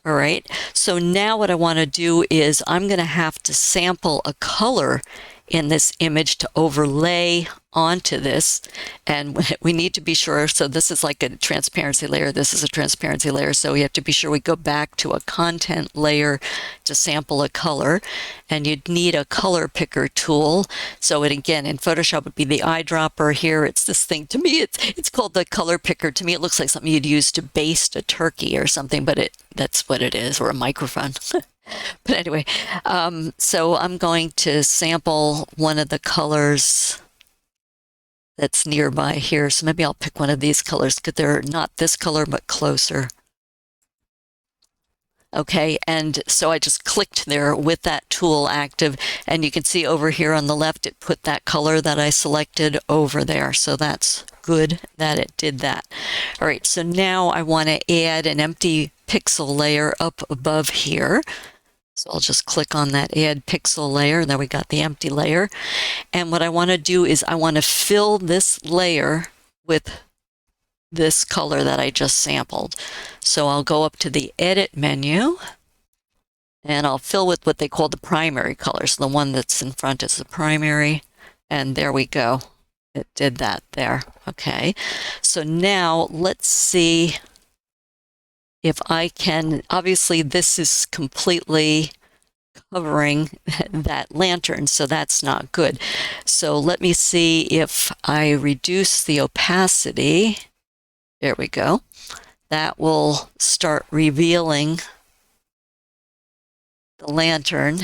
All right, so now what I want to do is I'm going to have to sample a color in this image to overlay onto this, and we need to be sure, so this is like a transparency layer, this is a transparency layer, so we have to be sure we go back to a content layer to sample a color, and you'd need a color picker tool. So it, again, in Photoshop would be the eyedropper. Here it's this thing, to me it's called the color picker. To me it looks like something you'd use to baste a turkey or something, but that's what it is, or a microphone. But anyway, so I'm going to sample one of the colors that's nearby here. So maybe I'll pick one of these colors because they're not this color, but closer. Okay, and so I just clicked there with that tool active, and you can see over here on the left, it put that color that I selected over there. So that's good that it did that. All right, so now I want to add an empty pixel layer up above here. So I'll just click on that add pixel layer, and then we got the empty layer. And what I want to do is I want to fill this layer with this color that I just sampled. So I'll go up to the edit menu, and I'll fill with what they call the primary color. So the one that's in front is the primary, and there we go. It did that there. Okay, so now let's see if I can, obviously this is completely covering that lantern, so that's not good. So let me see if I reduce the opacity. There we go. That will start revealing the lantern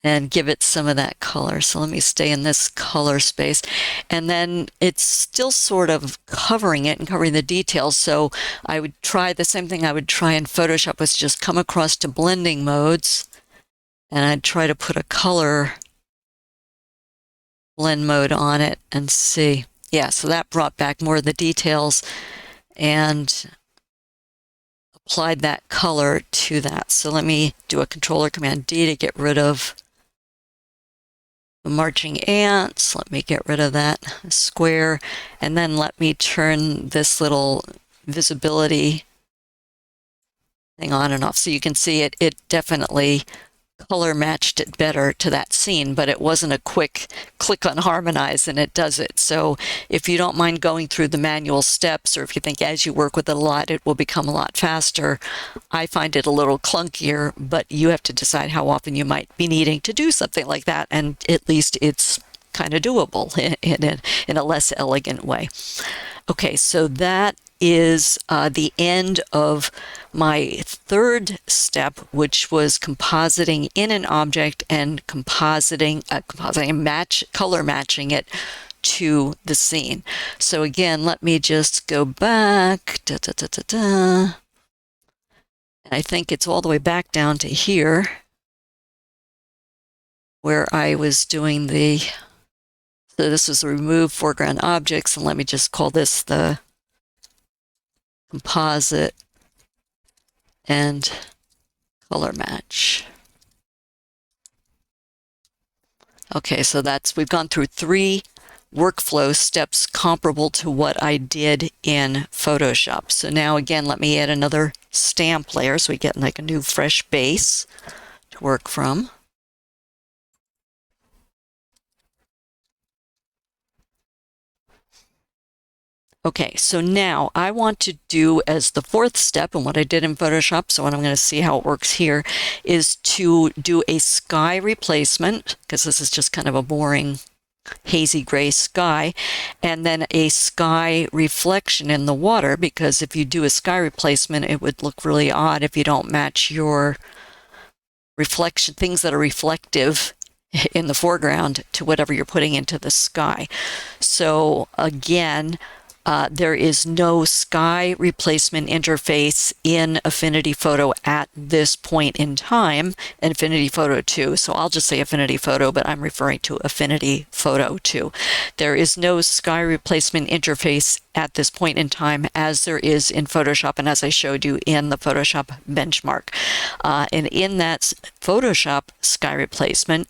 and give it some of that color. So let me stay in this color space. And then it's still sort of covering it and covering the details. So I would try the same thing I would try in Photoshop, was just come across to blending modes, and I'd try to put a color blend mode on it and see. Yeah, so that brought back more of the details and applied that color to that. So let me do a Control Command D to get rid of the marching ants. Let me get rid of that square, and then let me turn this little visibility thing on and off. So you can see it definitely color matched it better to that scene, but it wasn't a quick click on harmonize and it does it. So if you don't mind going through the manual steps, or if you think as you work with it a lot, it will become a lot faster, I find it a little clunkier, but you have to decide how often you might be needing to do something like that, and at least it's kind of doable in a less elegant way. Okay, so that is the end of my third step, which was compositing in an object and compositing color matching it to the scene. So again, let me just go back. And I think it's all the way back down to here where I was doing the, so this was remove foreground objects, and let me just call this the composite and color match. Okay, so we've gone through 3 workflow steps comparable to what I did in Photoshop. So now again, let me add another stamp layer so we get like a new fresh base to work from. Okay, so now I want to do as the 4th step, and what I did in Photoshop, so what I'm going to see how it works here, is to do a sky replacement, because this is just kind of a boring hazy gray sky, and then a sky reflection in the water, because if you do a sky replacement, it would look really odd if you don't match your reflection, things that are reflective in the foreground, to whatever you're putting into the sky. So again, there is no sky replacement interface in Affinity Photo at this point in time, in Affinity Photo 2. So I'll just say Affinity Photo, but I'm referring to Affinity Photo 2. There is no sky replacement interface at this point in time as there is in Photoshop, and as I showed you in the Photoshop benchmark. And in that Photoshop sky replacement,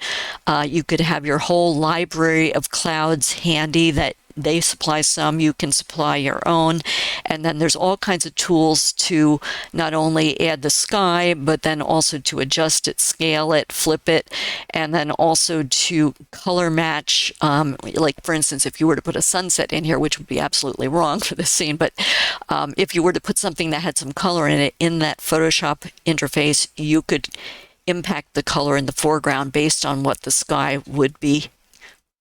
you could have your whole library of clouds handy that they supply some, you can supply your own. And then there's all kinds of tools to not only add the sky, but then also to adjust it, scale it, flip it, and then also to color match. Like for instance, if you were to put a sunset in here, which would be absolutely wrong for this scene, but if you were to put something that had some color in it in that Photoshop interface, you could impact the color in the foreground based on what the sky would be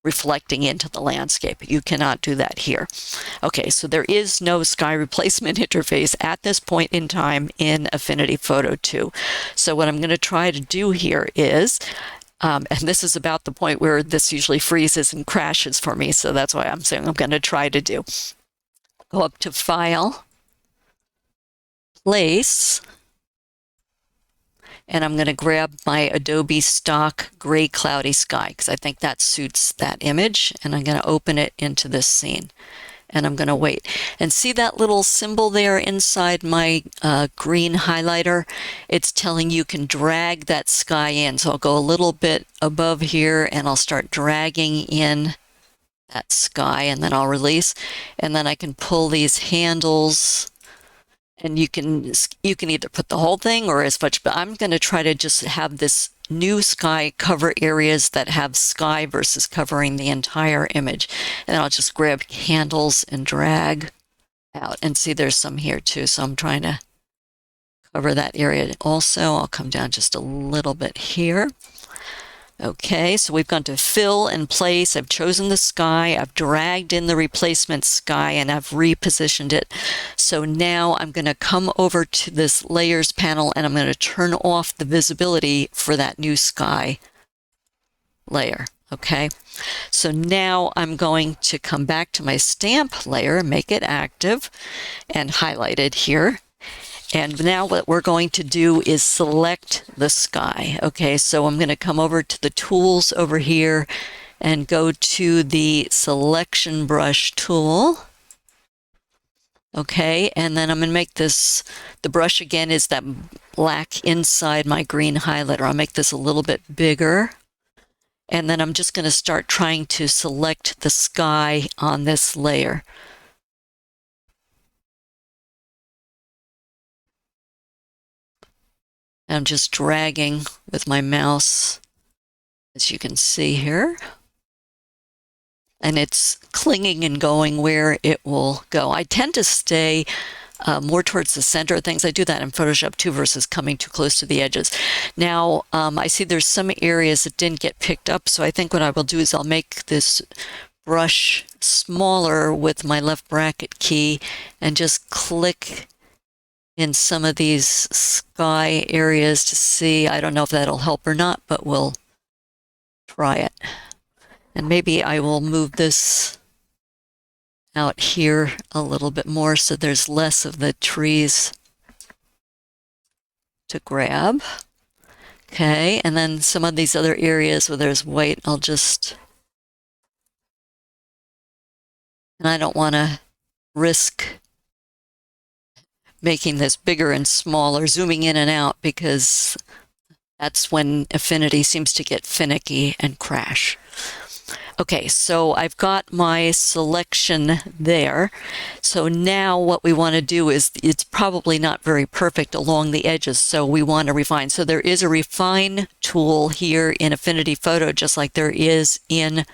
reflecting into the landscape. You cannot do that here. Okay, so there is no sky replacement interface at this point in time in Affinity Photo 2. So what I'm going to try to do here is, and this is about the point where this usually freezes and crashes for me, so that's why I'm saying I'm going to try to do. Go up to File, Place, and I'm going to grab my Adobe stock gray cloudy sky because I think that suits that image, and I'm going to open it into this scene. And I'm going to wait. And see that little symbol there inside my green highlighter? It's telling you can drag that sky in. So I'll go a little bit above here and I'll start dragging in that sky, and then I'll release. And then I can pull these handles, and you can either put the whole thing or as much, but I'm going to try to just have this new sky cover areas that have sky versus covering the entire image. And then I'll just grab handles and drag out, and see there's some here too. So I'm trying to cover that area also. I'll come down just a little bit here. Okay, so we've gone to fill and place. I've chosen the sky, I've dragged in the replacement sky, and I've repositioned it. So now I'm going to come over to this layers panel and I'm going to turn off the visibility for that new sky layer. Okay, so now I'm going to come back to my stamp layer, make it active and highlighted here. And now what we're going to do is select the sky. Okay, so I'm going to come over to the tools over here and go to the selection brush tool. Okay, and then I'm going to make this, the brush again is that black inside my green highlighter. I'll make this a little bit bigger. And then I'm just going to start trying to select the sky on this layer. I'm just dragging with my mouse, as you can see here. And it's clinging and going where it will go. I tend to stay more towards the center of things. I do that in Photoshop too versus coming too close to the edges. Now, I see there's some areas that didn't get picked up, so I think what I will do is I'll make this brush smaller with my left bracket key and just click in some of these sky areas to see. I don't know if that'll help or not, but we'll try it. And maybe I will move this out here a little bit more so there's less of the trees to grab. Okay, and then some of these other areas where there's white, I'll just, and I don't want to risk making this bigger and smaller, zooming in and out, because that's when Affinity seems to get finicky and crash. Okay, so I've got my selection there. So now what we want to do is, it's probably not very perfect along the edges, so we want to refine. So there is a refine tool here in Affinity Photo, just like there is in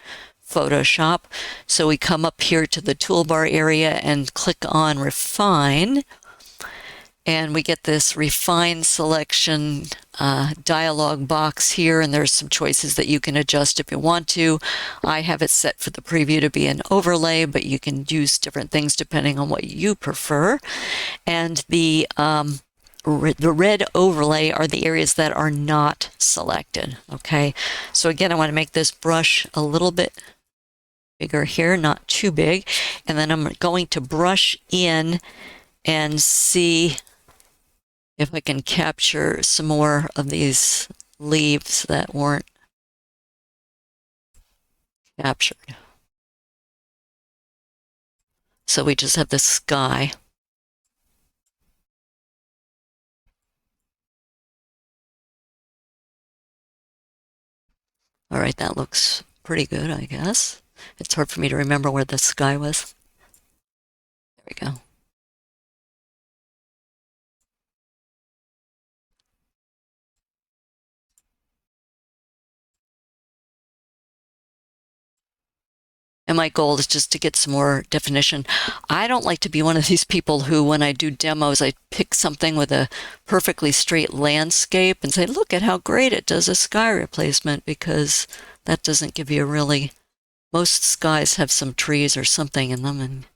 Photoshop. So we come up here to the toolbar area and click on refine. And we get this refine selection dialog box here, and there's some choices that you can adjust if you want to. I have it set for the preview to be an overlay, but you can use different things depending on what you prefer. And the red overlay are the areas that are not selected. Okay, so again, I want to make this brush a little bit bigger here, not too big. And then I'm going to brush in and see if I can capture some more of these leaves that weren't captured. So we just have the sky. All right, that looks pretty good, I guess. It's hard for me to remember where the sky was. There we go. And my goal is just to get some more definition. I don't like to be one of these people who, when I do demos, I pick something with a perfectly straight landscape and say, look at how great it does a sky replacement, because that doesn't give you a really, most skies have some trees or something in them, and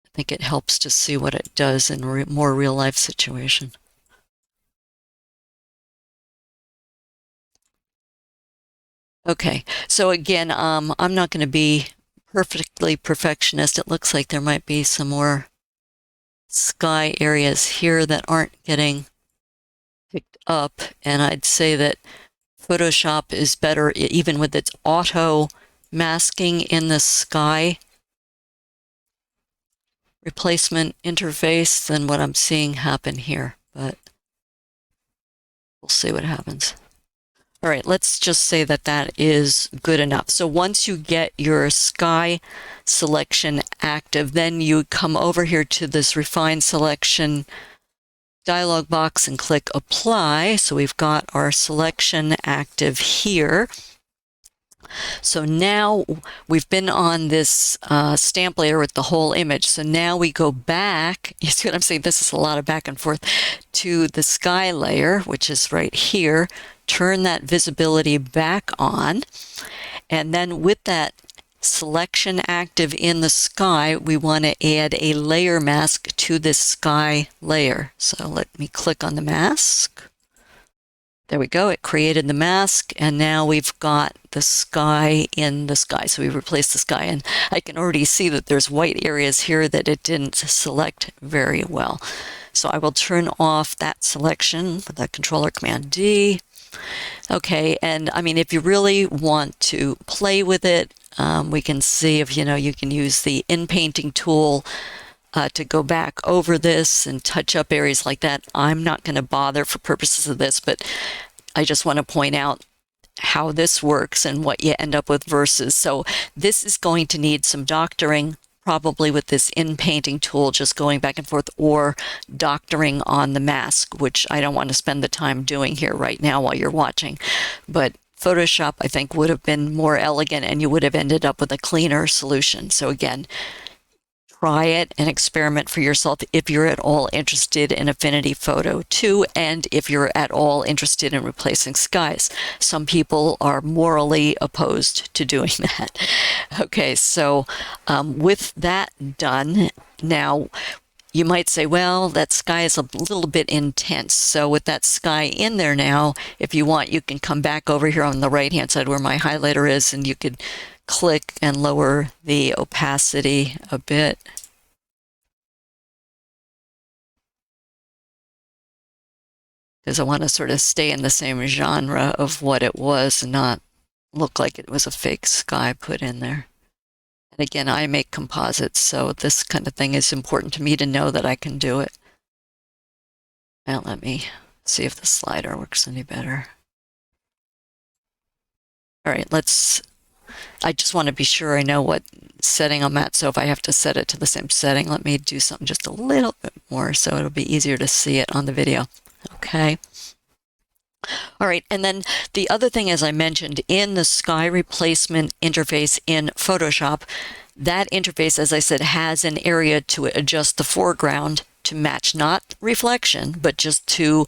I think it helps to see what it does in a more real life situation. Okay, so again, I'm not going to be perfectly perfectionist. It looks like there might be some more sky areas here that aren't getting picked up, and I'd say that Photoshop is better even with its auto masking in the sky replacement interface than what I'm seeing happen here, but we'll see what happens. All right, let's just say that that is good enough. So once you get your sky selection active, then you come over here to this refine selection dialog box and click apply. So we've got our selection active here. So now we've been on this stamp layer with the whole image. So now we go back, you see what I'm saying? This is a lot of back and forth, to the sky layer, which is right here. Turn that visibility back on. And then with that selection active in the sky, we want to add a layer mask to this sky layer. So let me click on the mask. There we go. It created the mask, and now we've got the sky in the sky. So we replaced the sky, and I can already see that there's white areas here that it didn't select very well. So I will turn off that selection with the controller Command D. Okay, and I mean, if you really want to play with it, we can see if, you can use the in-painting tool to go back over this and touch up areas like that. I'm not going to bother for purposes of this, but I just want to point out how this works and what you end up with versus. So this is going to need some doctoring, probably with this in-painting tool, just going back and forth, or doctoring on the mask, which I don't want to spend the time doing here right now while you're watching. But Photoshop, I think, would have been more elegant, and you would have ended up with a cleaner solution. So again, try it and experiment for yourself if you're at all interested in Affinity Photo 2, and if you're at all interested in replacing skies. Some people are morally opposed to doing that. Okay, so with that done, now you might say, well, that sky is a little bit intense. So with that sky in there now, if you want, you can come back over here on the right-hand side where my highlighter is, and you could click and lower the opacity a bit. Because I want to sort of stay in the same genre of what it was and not look like it was a fake sky put in there. And again, I make composites, so this kind of thing is important to me to know that I can do it. Now let me see if the slider works any better. All right, I just want to be sure I know what setting I'm at. So if I have to set it to the same setting, let me do something just a little bit more so it'll be easier to see it on the video. Okay. All right, and then the other thing, as I mentioned, in the sky replacement interface in Photoshop, that interface, as I said, has an area to adjust the foreground to match not reflection, but just to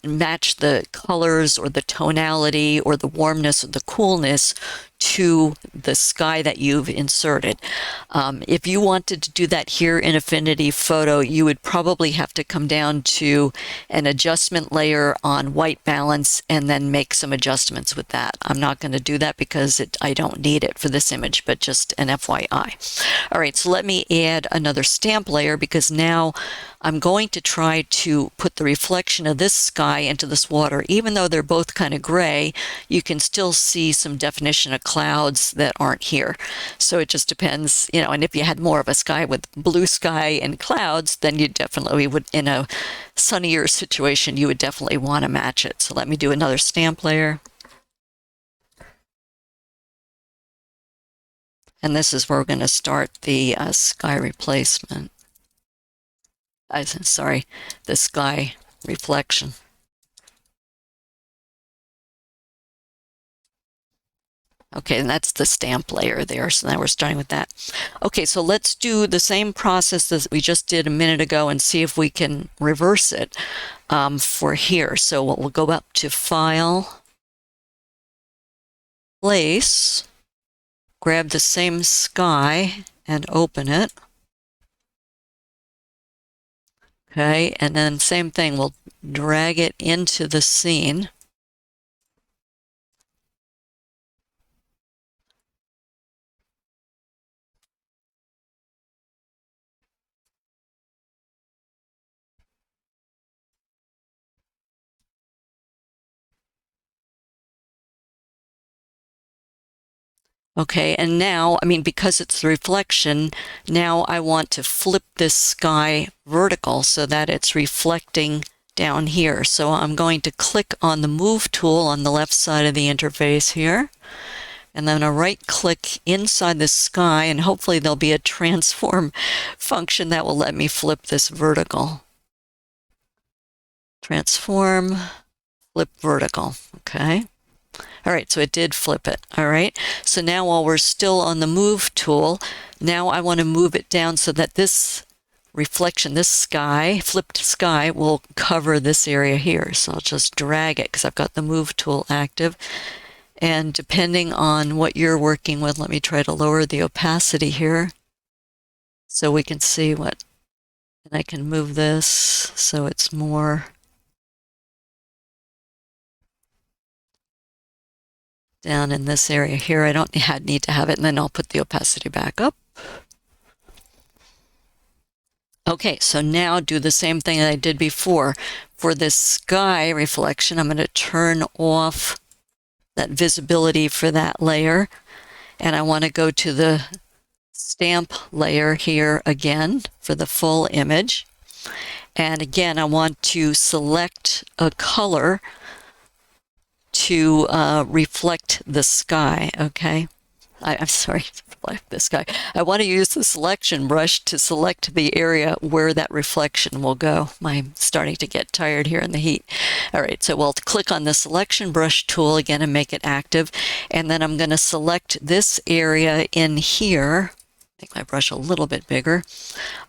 match the colors or the tonality or the warmness or the coolness to the sky that you've inserted. If you wanted to do that here in Affinity Photo, you would probably have to come down to an adjustment layer on white balance and then make some adjustments with that. I'm not going to do that because I don't need it for this image, but just an FYI. All right, so let me add another stamp layer, because now I'm going to try to put the reflection of this sky into this water. Even though they're both kind of gray, you can still see some definition of clouds that aren't here. So it just depends, and if you had more of a sky with blue sky and clouds, then you definitely would, in a sunnier situation, you would definitely want to match it. So let me do another stamp layer. And this is where we're going to start the sky replacement. Sorry, the sky reflection. Okay, and that's the stamp layer there. So now we're starting with that. Okay, so let's do the same process that we just did a minute ago and see if we can reverse it for here. So we'll go up to File, Place, grab the same sky and open it. Okay, and then same thing, we'll drag it into the scene. Okay, and now, because it's the reflection, now I want to flip this sky vertical so that it's reflecting down here. So I'm going to click on the Move tool on the left side of the interface here, and then I'll right-click inside the sky, and hopefully there'll be a transform function that will let me flip this vertical. Transform, flip vertical, okay? All right, so it did flip it. All right, so now while we're still on the Move tool, now I want to move it down so that this reflection, this sky, flipped sky, will cover this area here. So I'll just drag it because I've got the Move tool active. And depending on what you're working with, let me try to lower the opacity here so we can see what, and I can move this so it's more down in this area here. I don't need to have it, and then I'll put the opacity back up. Okay, so now do the same thing that I did before. For this sky reflection, I'm going to turn off that visibility for that layer, and I want to go to the stamp layer here again for the full image. And again, I want to select a color to reflect the sky, okay? I'm sorry, reflect the sky. I want to use the selection brush to select the area where that reflection will go. I'm starting to get tired here in the heat. All right, so we'll click on the selection brush tool again and make it active. And then I'm going to select this area in here, make my brush a little bit bigger,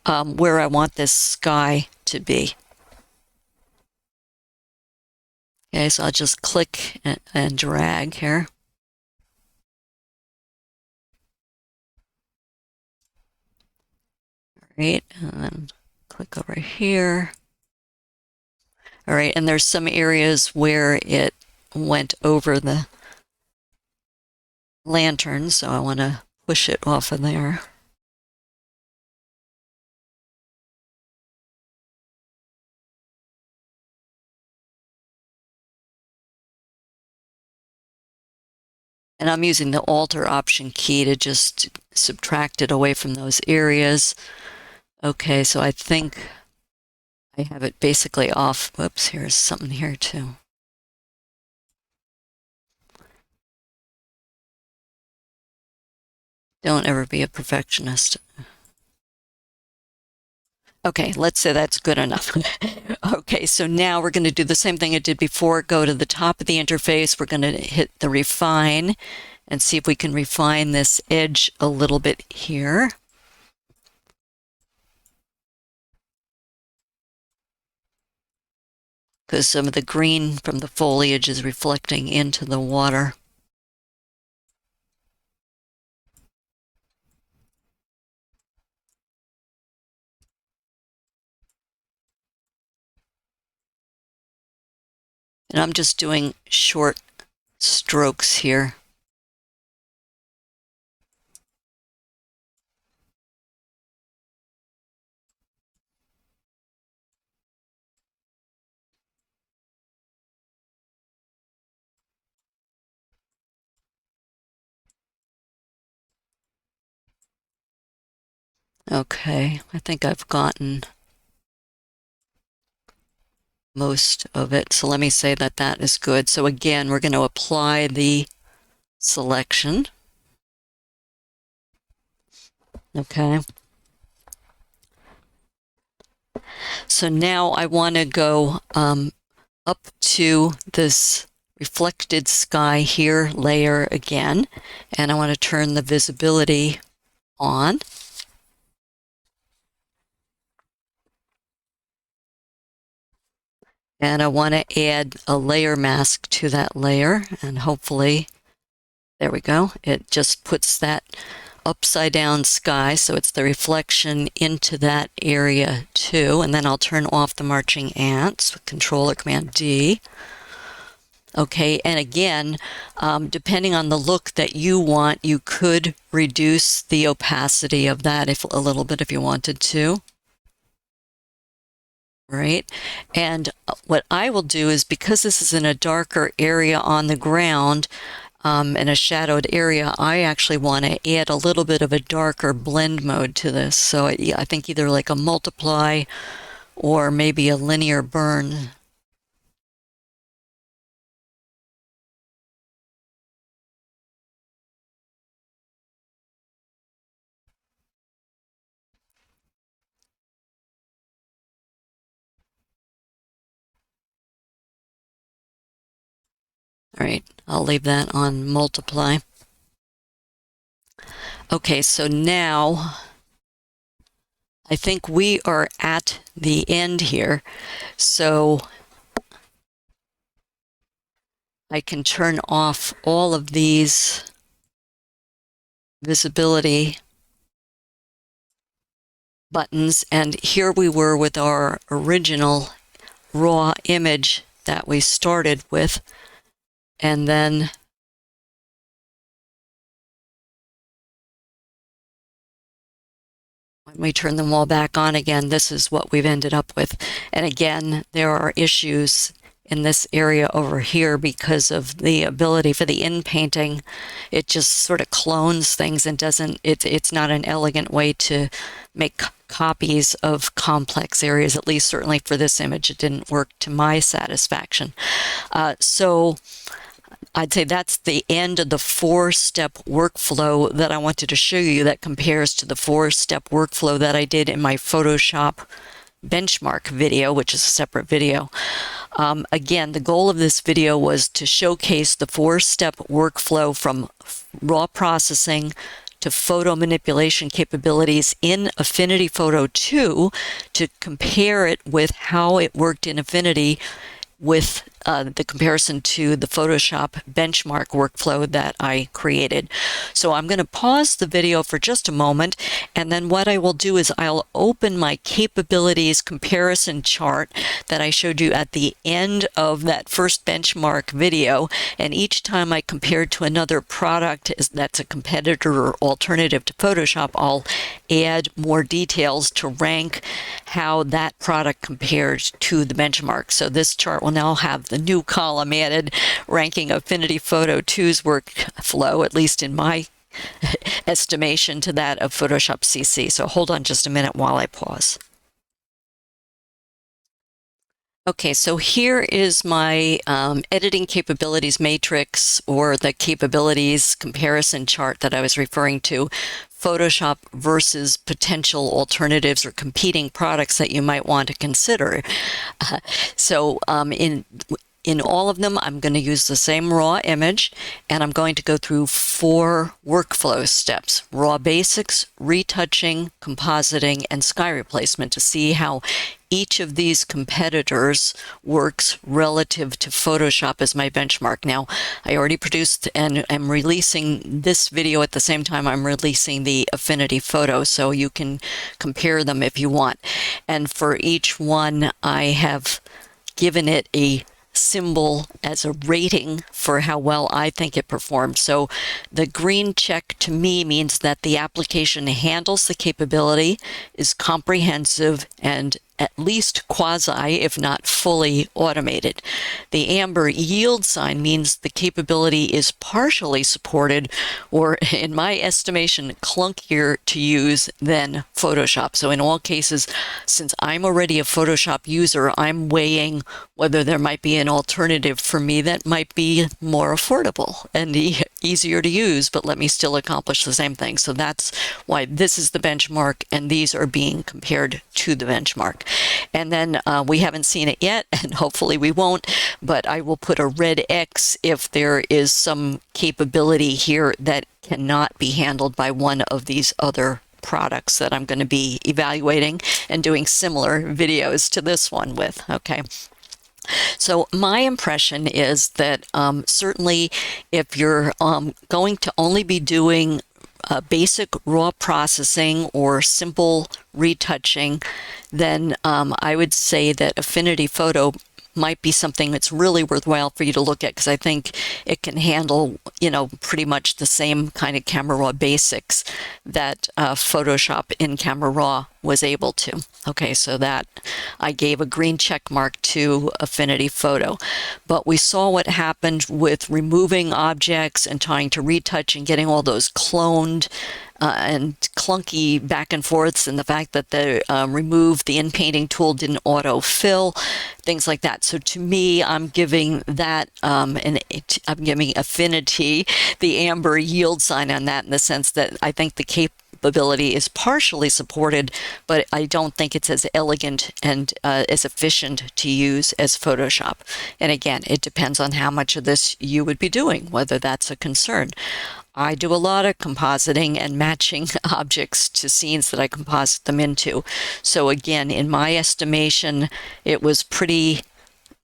where I want this sky to be. Okay, so I'll just click and drag here. All right, and then click over here. All right, and there's some areas where it went over the lantern, so I want to push it off of there. And I'm using the Alter Option key to just subtract it away from those areas. Okay, so I think I have it basically off. Whoops, here's something here too. Don't ever be a perfectionist. Okay, let's say that's good enough. Okay, so now we're going to do the same thing I did before. Go to the top of the interface. We're going to hit the refine and see if we can refine this edge a little bit here. Because some of the green from the foliage is reflecting into the water. And I'm just doing short strokes here. Okay, I think I've gotten most of it. So let me say that that is good. So again, we're going to apply the selection. Okay. So now I want to go up to this reflected sky here layer again, and I want to turn the visibility on. And I want to add a layer mask to that layer, and hopefully, there we go. It just puts that upside down sky, so it's the reflection into that area too. And then I'll turn off the marching ants with Control or Command D. Okay, and again, depending on the look that you want, you could reduce the opacity of that a little bit if you wanted to. Right, and what I will do is, because this is in a darker area on the ground, in a shadowed area, I actually want to add a little bit of a darker blend mode to this. So I think either like a multiply or maybe a linear burn. All right, I'll leave that on multiply. Okay, so now I think we are at the end here. So I can turn off all of these visibility buttons. And here we were with our original raw image that we started with. And then when we turn them all back on again, this is what we've ended up with. And again, there are issues in this area over here because of the ability for the in-painting. It just sort of clones things and doesn't, it's not an elegant way to make copies of complex areas. At least certainly for this image, it didn't work to my satisfaction. So I'd say that's the end of the 4-step workflow that I wanted to show you, that compares to the 4-step workflow that I did in my Photoshop benchmark video, which is a separate video. Again, the goal of this video was to showcase the 4-step workflow from raw processing to photo manipulation capabilities in Affinity Photo 2, to compare it with how it worked in Affinity with the comparison to the Photoshop benchmark workflow that I created. So I'm going to pause the video for just a moment, and then what I will do is I'll open my capabilities comparison chart that I showed you at the end of that first benchmark video, and each time I compare to another product that's a competitor or alternative to Photoshop, I'll add more details to rank how that product compares to the benchmark. So this chart will now have the new column added, ranking Affinity Photo 2's workflow, at least in my estimation, to that of Photoshop CC. So hold on just a minute while I pause. Okay, so here is my editing capabilities matrix, or the capabilities comparison chart that I was referring to. Photoshop versus potential alternatives or competing products that you might want to consider. So in all of them, I'm going to use the same raw image, and I'm going to go through 4 workflow steps: raw basics, retouching, compositing, and sky replacement, to see how each of these competitors works relative to Photoshop as my benchmark. Now, I already produced and am releasing this video at the same time I'm releasing the Affinity Photo, so you can compare them if you want. And for each one, I have given it a symbol as a rating for how well I think it performed. So the green check to me means that the application handles the capability, is comprehensive, and at least quasi, if not fully, automated. The amber yield sign means the capability is partially supported, or in my estimation, clunkier to use than Photoshop. So in all cases, since I'm already a Photoshop user, I'm weighing whether there might be an alternative for me that might be more affordable and easier to use, but let me still accomplish the same thing. So that's why this is the benchmark, and these are being compared to the benchmark. And then we haven't seen it yet, and hopefully we won't, but I will put a red X if there is some capability here that cannot be handled by one of these other products that I'm going to be evaluating and doing similar videos to this one with. Okay. So my impression is that certainly if you're going to only be doing basic raw processing or simple retouching, then I would say that Affinity Photo might be something that's really worthwhile for you to look at, because I think it can handle, pretty much the same kind of Camera Raw basics that Photoshop in Camera Raw was able to. Okay, so that I gave a green check mark to Affinity Photo. But we saw what happened with removing objects and trying to retouch and getting all those cloned and clunky back and forths, and the fact that the the in-painting tool didn't auto-fill, things like that. So to me, I'm giving that, I'm giving Affinity the amber yield sign on that, in the sense that I think the capability is partially supported, but I don't think it's as elegant and as efficient to use as Photoshop. And again, it depends on how much of this you would be doing, whether that's a concern. I do a lot of compositing and matching objects to scenes that I composite them into. So again, in my estimation, it was pretty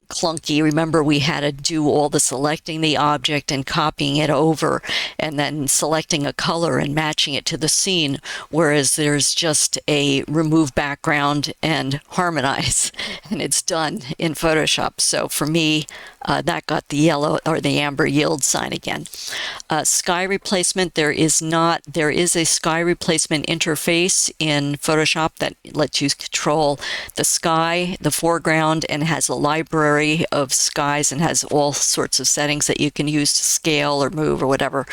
clunky. Remember, we had to do all the selecting the object and copying it over, and then selecting a color and matching it to the scene, whereas there's just a remove background and harmonize, and it's done in Photoshop. So for me, that got the yellow or the amber yield sign again. Sky replacement, there is a sky replacement interface in Photoshop that lets you control the sky, the foreground, and has a library of skies and has all sorts of settings that you can use to scale or move or whatever.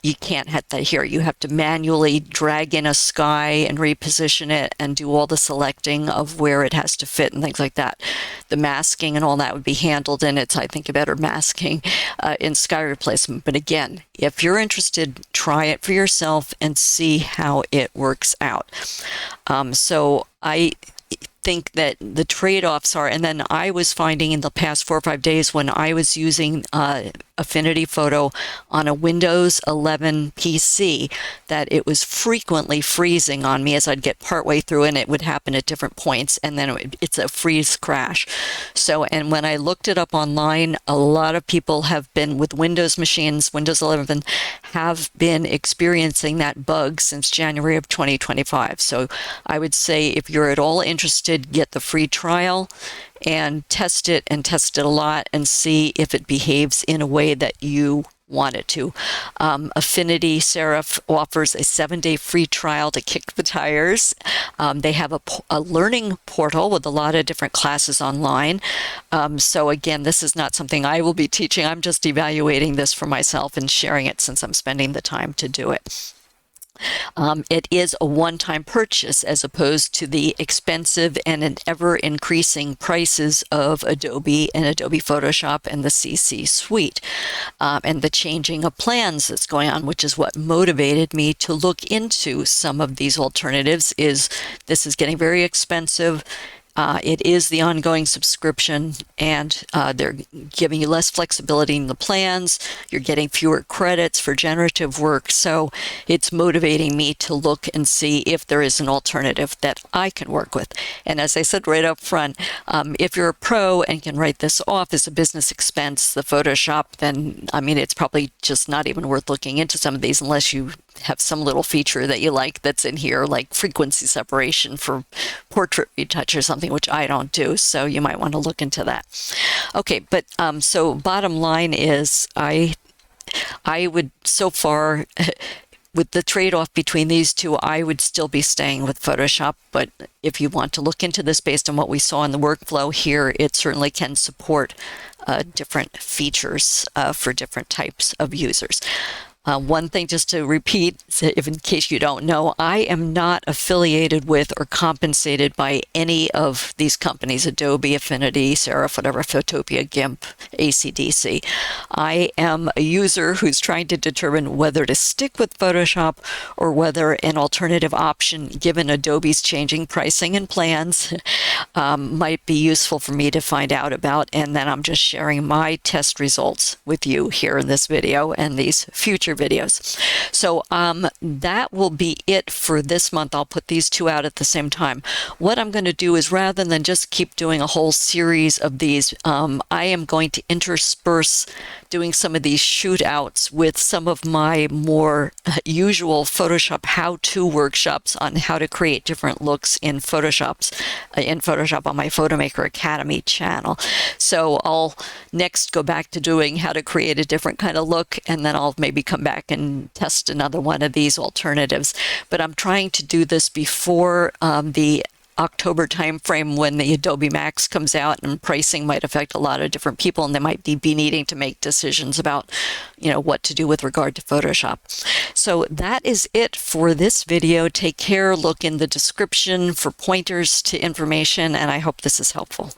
You can't have that here. You have to manually drag in a sky and reposition it and do all the selecting of where it has to fit and things like that. The masking and all that would be handled in I think, a better masking in sky replacement. But again, if you're interested, try it for yourself and see how it works out. So I think that the trade-offs are, and then I was finding in the past 4 or 5 days when I was using Affinity Photo on a Windows 11 PC, that it was frequently freezing on me as I'd get partway through, and it would happen at different points, and then it's a freeze crash. So, and when I looked it up online, a lot of people have been with Windows machines, Windows 11, have been experiencing that bug since January of 2025. So I would say if you're at all interested, get the free trial and test it a lot and see if it behaves in a way that you want it to. Affinity Serif offers a 7-day free trial to kick the tires. They have a learning portal with a lot of different classes online. So again, this is not something I will be teaching. I'm just evaluating this for myself and sharing it since I'm spending the time to do it. It is a one-time purchase as opposed to the expensive and an ever-increasing prices of Adobe and Adobe Photoshop and the CC suite, and the changing of plans that's going on, which is what motivated me to look into some of these alternatives. This is getting very expensive. It is the ongoing subscription, and they're giving you less flexibility in the plans. You're getting fewer credits for generative work. So it's motivating me to look and see if there is an alternative that I can work with. And as I said right up front, if you're a pro and can write this off as a business expense, the Photoshop, then, I mean, it's probably just not even worth looking into some of these unless you have some little feature that you like that's in here, like frequency separation for portrait retouch or something, which I don't do. So you might want to look into that. Okay, but so bottom line is I would, so far, with the trade-off between these two, I would still be staying with Photoshop. But if you want to look into this based on what we saw in the workflow here, it certainly can support different features for different types of users. One thing just to repeat, if in case you don't know, I am not affiliated with or compensated by any of these companies, Adobe, Affinity, Serif, whatever, Photopia, GIMP, ACDC. I am a user who's trying to determine whether to stick with Photoshop or whether an alternative option, given Adobe's changing pricing and plans, might be useful for me to find out about. And then I'm just sharing my test results with you here in this video and these future videos. So that will be it for this month. I'll put these two out at the same time. What I'm going to do is, rather than just keep doing a whole series of these, I am going to intersperse doing some of these shootouts with some of my more usual Photoshop how-to workshops on how to create different looks in Photoshop on my Photomaker Academy channel. So I'll next go back to doing how to create a different kind of look, and then I'll maybe come back and test another one of these alternatives. But I'm trying to do this before the October timeframe, when the Adobe Max comes out, and pricing might affect a lot of different people, and they might be needing to make decisions about, what to do with regard to Photoshop. So that is it for this video. Take care. Look in the description for pointers to information, and I hope this is helpful.